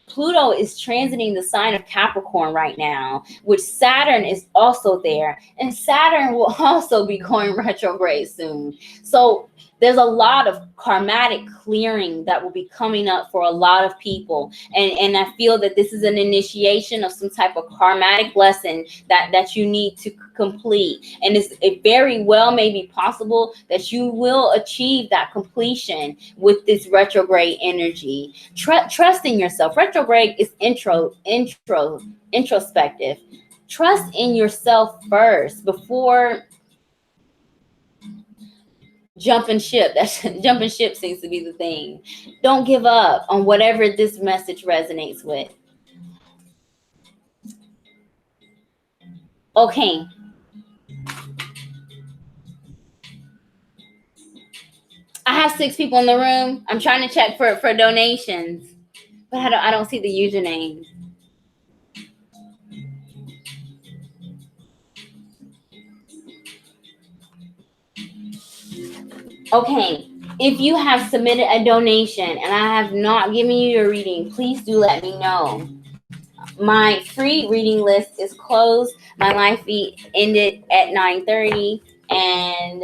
Pluto is transiting the sign of Capricorn right now, which Saturn is also there, and Saturn will also be going retrograde soon. So there's a lot of karmatic clearing that will be coming up for a lot of people. And I feel that this is an initiation of some type of karmatic lesson that you need to complete. And it very well may be possible that you will achieve that completion with this retrograde energy. Trust in yourself. Retrograde is introspective. Trust in yourself first before jumping ship. Jumping ship seems to be the thing. Don't give up on whatever this message resonates with. Okay. I have 6 people in the room. I'm trying to check for donations, but I don't see the username. Okay. If you have submitted a donation and I have not given you your reading, please do let me know. My free reading list is closed. My live feed ended at 9:30, and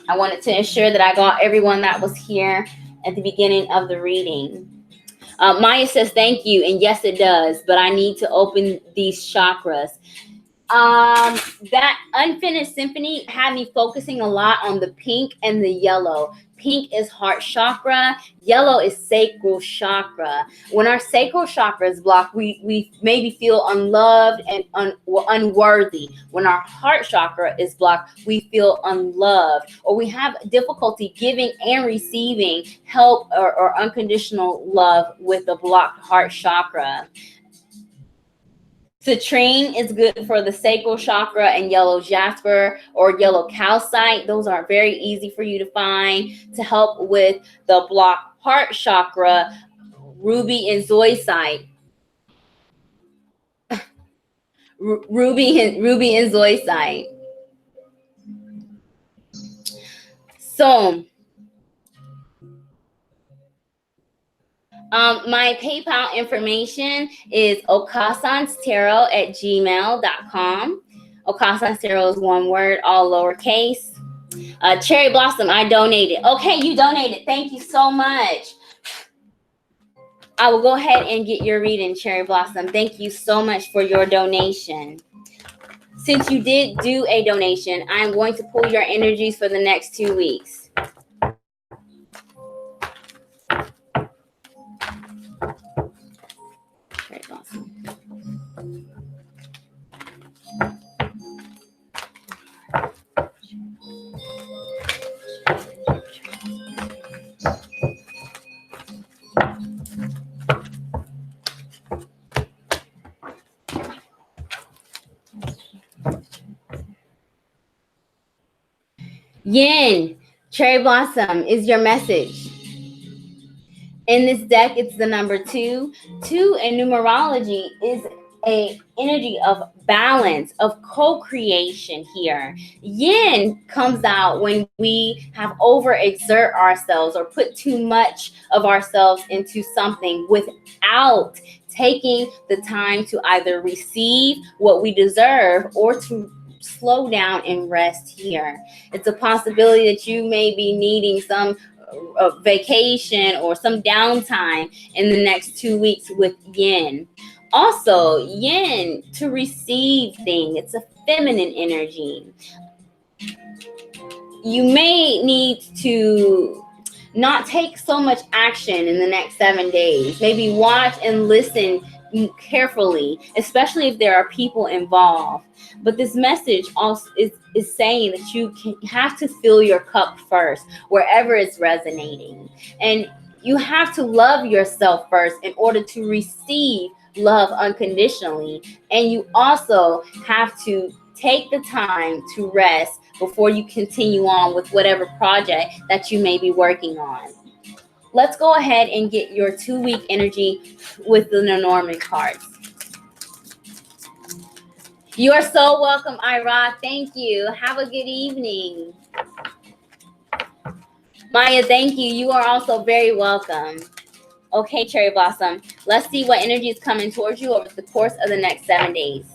I wanted to ensure that I got everyone that was here at the beginning of the reading. Maya says thank you, and yes, it does, but I need to open these chakras. That unfinished symphony had me focusing a lot on the pink and the yellow. Pink is heart chakra, yellow is sacral chakra. When our sacral chakra is blocked, we maybe feel unloved and unworthy. When our heart chakra is blocked, we feel unloved, or we have difficulty giving and receiving help or unconditional love with the blocked heart chakra. Citrine is good for the sacral chakra, and yellow jasper or yellow calcite. Those are very easy for you to find to help with the blocked heart chakra. Ruby and zoisite. Ruby and zoisite. So my PayPal information is okasanstarot@gmail.com. Okasa Zero is one word, all lowercase. Cherry Blossom, I donated. Okay, you donated. Thank you so much. I will go ahead and get your reading, Cherry Blossom. Thank you so much for your donation. Since you did do a donation, I'm going to pull your energies for the next 2 weeks. Cherry Blossom. Yin, Cherry Blossom is your message. In this deck, it's the number 2. 2 in numerology is a energy of balance, of co-creation here. Yin comes out when we have overexert ourselves or put too much of ourselves into something without taking the time to either receive what we deserve or to slow down and rest here. It's a possibility that you may be needing some vacation or some downtime in the next 2 weeks with yin. Also, yin, to receive things, it's a feminine energy. You may need to not take so much action in the next 7 days. Maybe watch and listen carefully, especially if there are people involved. But this message also is saying that you have to fill your cup first, wherever it's resonating. And you have to love yourself first in order to receive love unconditionally. And you also have to take the time to rest before you continue on with whatever project that you may be working on. Let's go ahead and get your 2-week energy with the Lenormand cards. You are so welcome, Ira. Thank you. Have a good evening. Maya, thank you. You are also very welcome. Okay, Cherry Blossom. Let's see what energy is coming towards you over the course of the next 7 days.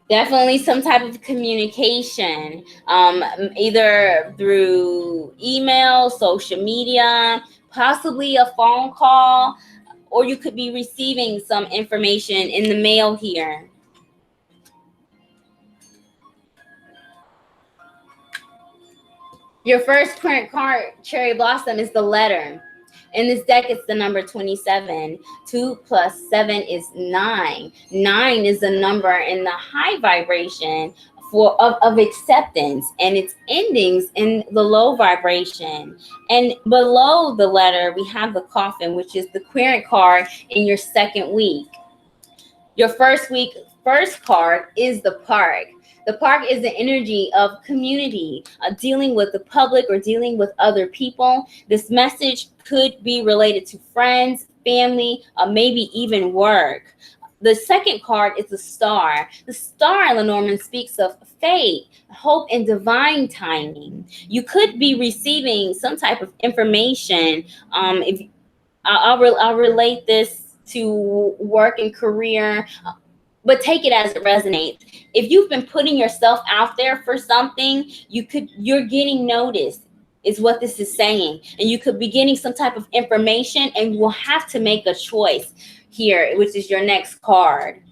Definitely some type of communication, either through email, social media, possibly a phone call, or you could be receiving some information in the mail here. Your first current card, Cherry Blossom, is the letter. In this deck, it's the number 27. 2 plus 7 is 9. 9 is the number in the high vibration of acceptance, and its endings in the low vibration. And below the letter, we have the coffin, which is the querent card in your second week. Your first card is the park. The park is the energy of community, dealing with the public or dealing with other people. This message could be related to friends, family, maybe even work. The second card is the star. The star in Lenormand speaks of fate, hope, and divine timing. You could be receiving some type of information. If I'll relate this to work and career, but take it as it resonates. If you've been putting yourself out there for something, you're getting noticed, is what this is saying. And you could be getting some type of information, and you will have to make a choice here, which is your next card.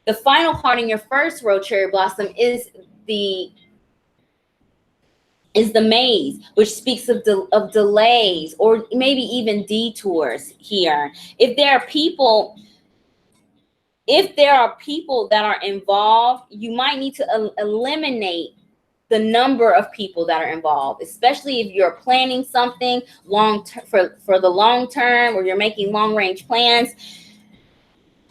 The final card in your first row, Cherry Blossom, is the maze, which speaks of delays or maybe even detours here. If there are people that are involved, you might need to eliminate the number of people that are involved, especially if you're planning something for the long term, or you're making long range plans.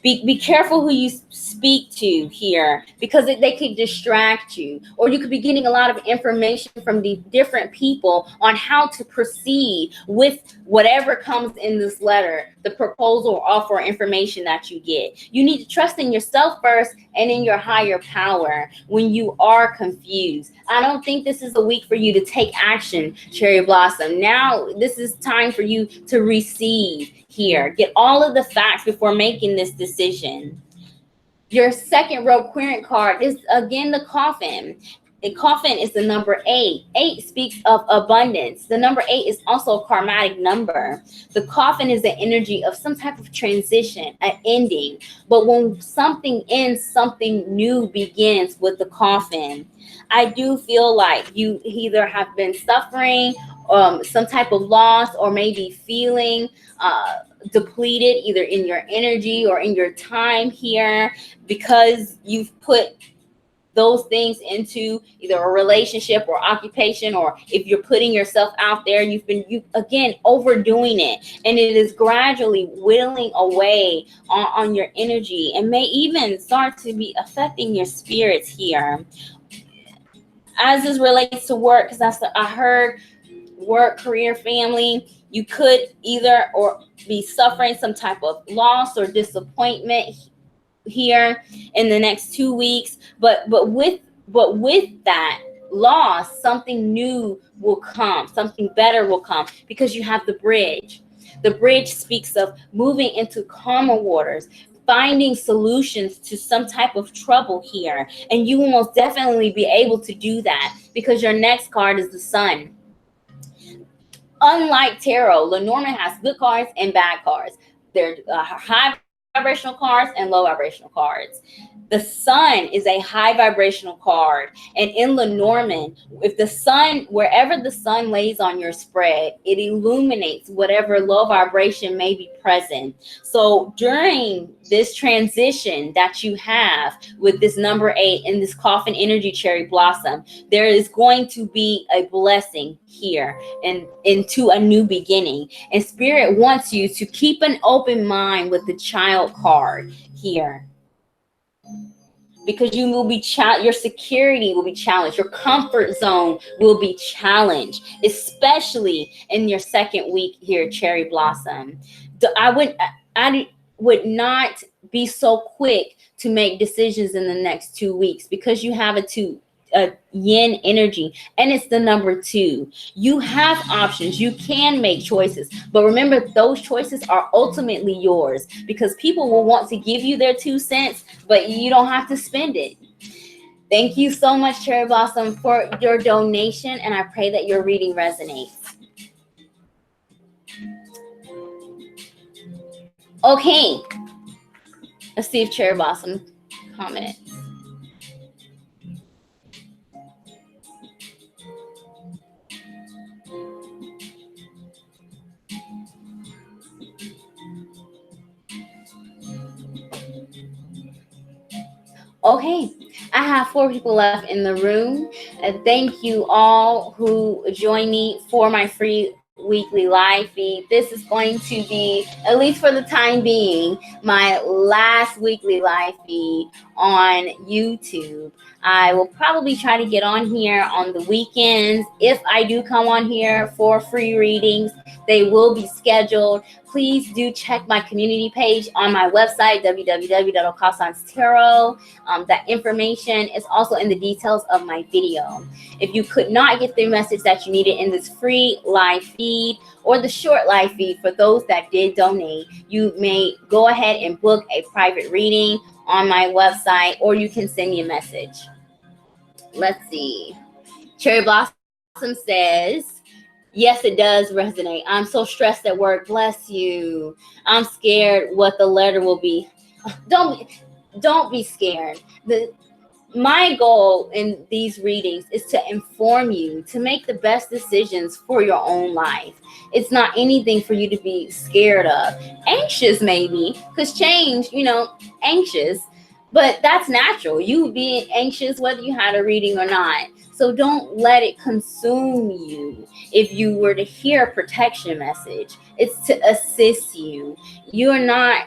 Be careful who you speak to here, because they could distract you, or you could be getting a lot of information from the different people on how to proceed with whatever comes in this letter, the proposal or offer or information that you get. You need to trust in yourself first and in your higher power when you are confused. I don't think this is a week for you to take action, Cherry Blossom. Now this is time for you to receive here. Get all of the facts before making this decision. Your second row querent card is again the coffin. The coffin is the number 8. 8 speaks of abundance. The number 8 is also a karmatic number. The coffin is the energy of some type of transition, an ending. But when something ends, something new begins with the coffin. I do feel like you either have been suffering some type of loss, or maybe feeling depleted either in your energy or in your time here, because you've put those things into either a relationship or occupation, or if you're putting yourself out there, you again overdoing it, and it is gradually whittling away on your energy, and may even start to be affecting your spirits here. As this relates to work, because I heard work, career, family, you could either or be suffering some type of loss or disappointment here in the next 2 weeks, but with that loss, something new will come, something better will come, because you have the bridge. The bridge speaks of moving into calmer waters, finding solutions to some type of trouble here, and you will most definitely be able to do that, because your next card is the sun. Unlike tarot, Lenormand has good cards and bad cards. They're high vibrational cards and low vibrational cards. The sun is a high vibrational card, and in Lenormand, if the sun, wherever the sun lays on your spread, it illuminates whatever low vibration may be present. So during this transition that you have with this number 8 in this coffin energy, Cherry Blossom, there is going to be a blessing here and into a new beginning. And Spirit wants you to keep an open mind with the child card here, because you will be your security will be challenged, your comfort zone will be challenged, especially in your second week here, Cherry Blossom. I would not be so quick to make decisions in the next 2 weeks, because you have a yin energy, and it's the number 2. You have options, you can make choices, but remember, those choices are ultimately yours, because people will want to give you their 2 cents, but you don't have to spend it. Thank you so much, Cherry Blossom, for your donation, and I pray that your reading resonates. Okay, let's see if Cherry Blossom comments. Okay, I have 4 people left in the room. Thank you all who join me for my free weekly live feed. This is going to be, at least for the time being, my last weekly live feed on YouTube. I will probably try to get on here on the weekends. If I do come on here for free readings, they will be scheduled. Please do check my community page on my website, www.𝑳𝒊𝒌𝒆. That information is also in the details of my video. If you could not get the message that you needed in this free live feed or the short live feed for those that did donate, you may go ahead and book a private reading on my website, or you can send me a message. Let's see. Cherry Blossom says, yes, it does resonate. I'm so stressed at work. Bless you. I'm scared what the letter will be. Don't be scared. My goal in these readings is to inform you to make the best decisions for your own life. It's not anything for you to be scared of. Anxious maybe, because change, anxious, but that's natural. You would be anxious whether you had a reading or not. So don't let it consume you. If you were to hear a protection message, it's to assist you. You're not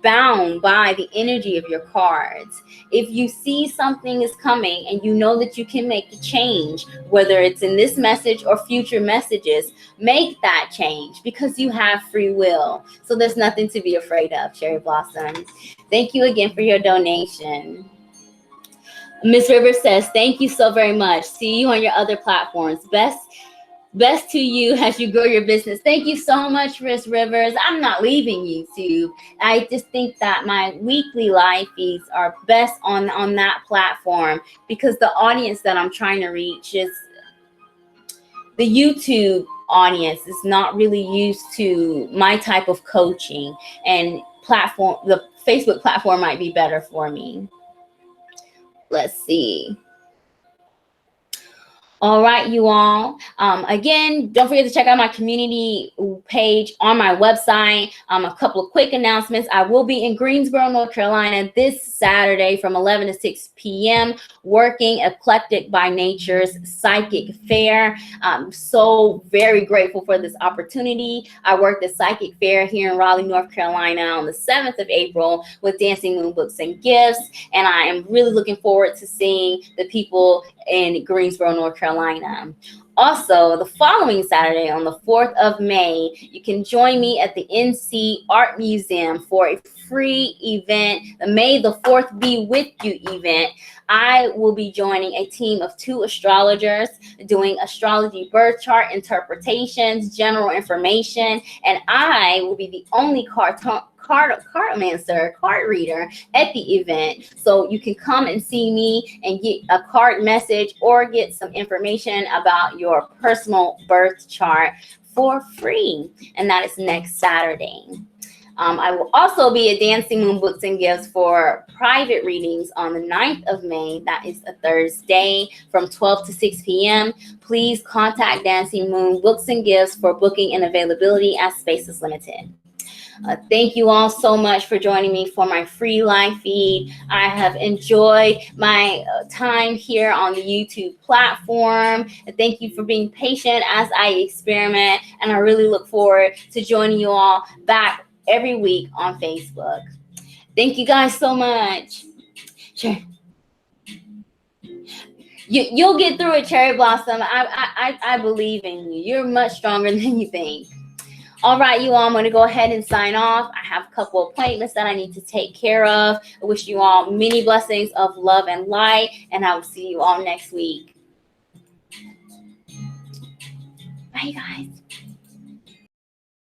bound by the energy of your cards. If you see something is coming and you know that you can make the change, whether it's in this message or future messages, make that change because you have free will. So there's nothing to be afraid of, Cherry Blossom. Thank you again for your donation. Miss Rivers says, thank you so very much. See you on your other platforms. Best to you as you grow your business. Thank you so much, Miss Rivers. I'm not leaving YouTube. I just think that my weekly live feeds are best on that platform because the audience that I'm trying to reach is the YouTube audience is not really used to my type of coaching, and the Facebook platform might be better for me. Let's see. All right, you all. Again, don't forget to check out my community page on my website. A couple of quick announcements. I will be in Greensboro, North Carolina this Saturday from 11 to 6 p.m. working Eclectic by Nature's Psychic Fair. I'm so very grateful for this opportunity. I worked at Psychic Fair here in Raleigh, North Carolina on the 7th of April with Dancing Moon Books and Gifts, and I am really looking forward to seeing the people in Greensboro, North Carolina. Also, the following Saturday on the 4th of May, you can join me at the NC Art Museum for a free event, the May the 4th Be With You event. I will be joining a team of 2 astrologers doing astrology birth chart interpretations, general information, and I will be the only card reader at the event. So you can come and see me and get a card message or get some information about your personal birth chart for free. And that is next Saturday. I will also be at Dancing Moon Books and Gifts for private readings on the 9th of May. That is a Thursday from 12 to 6 p.m. Please contact Dancing Moon Books and Gifts for booking and availability as space is limited. Thank you all so much for joining me for my free live feed. I have enjoyed my time here on the YouTube platform. Thank you for being patient as I experiment, and I really look forward to joining you all back every week on Facebook. Thank you guys so much. Sure. You'll get through it, Cherry Blossom. I believe in you. You're much stronger than you think. All right, you all, I'm going to go ahead and sign off. I have a couple of appointments that I need to take care of. I wish you all many blessings of love and light, and I will see you all next week. Bye, guys.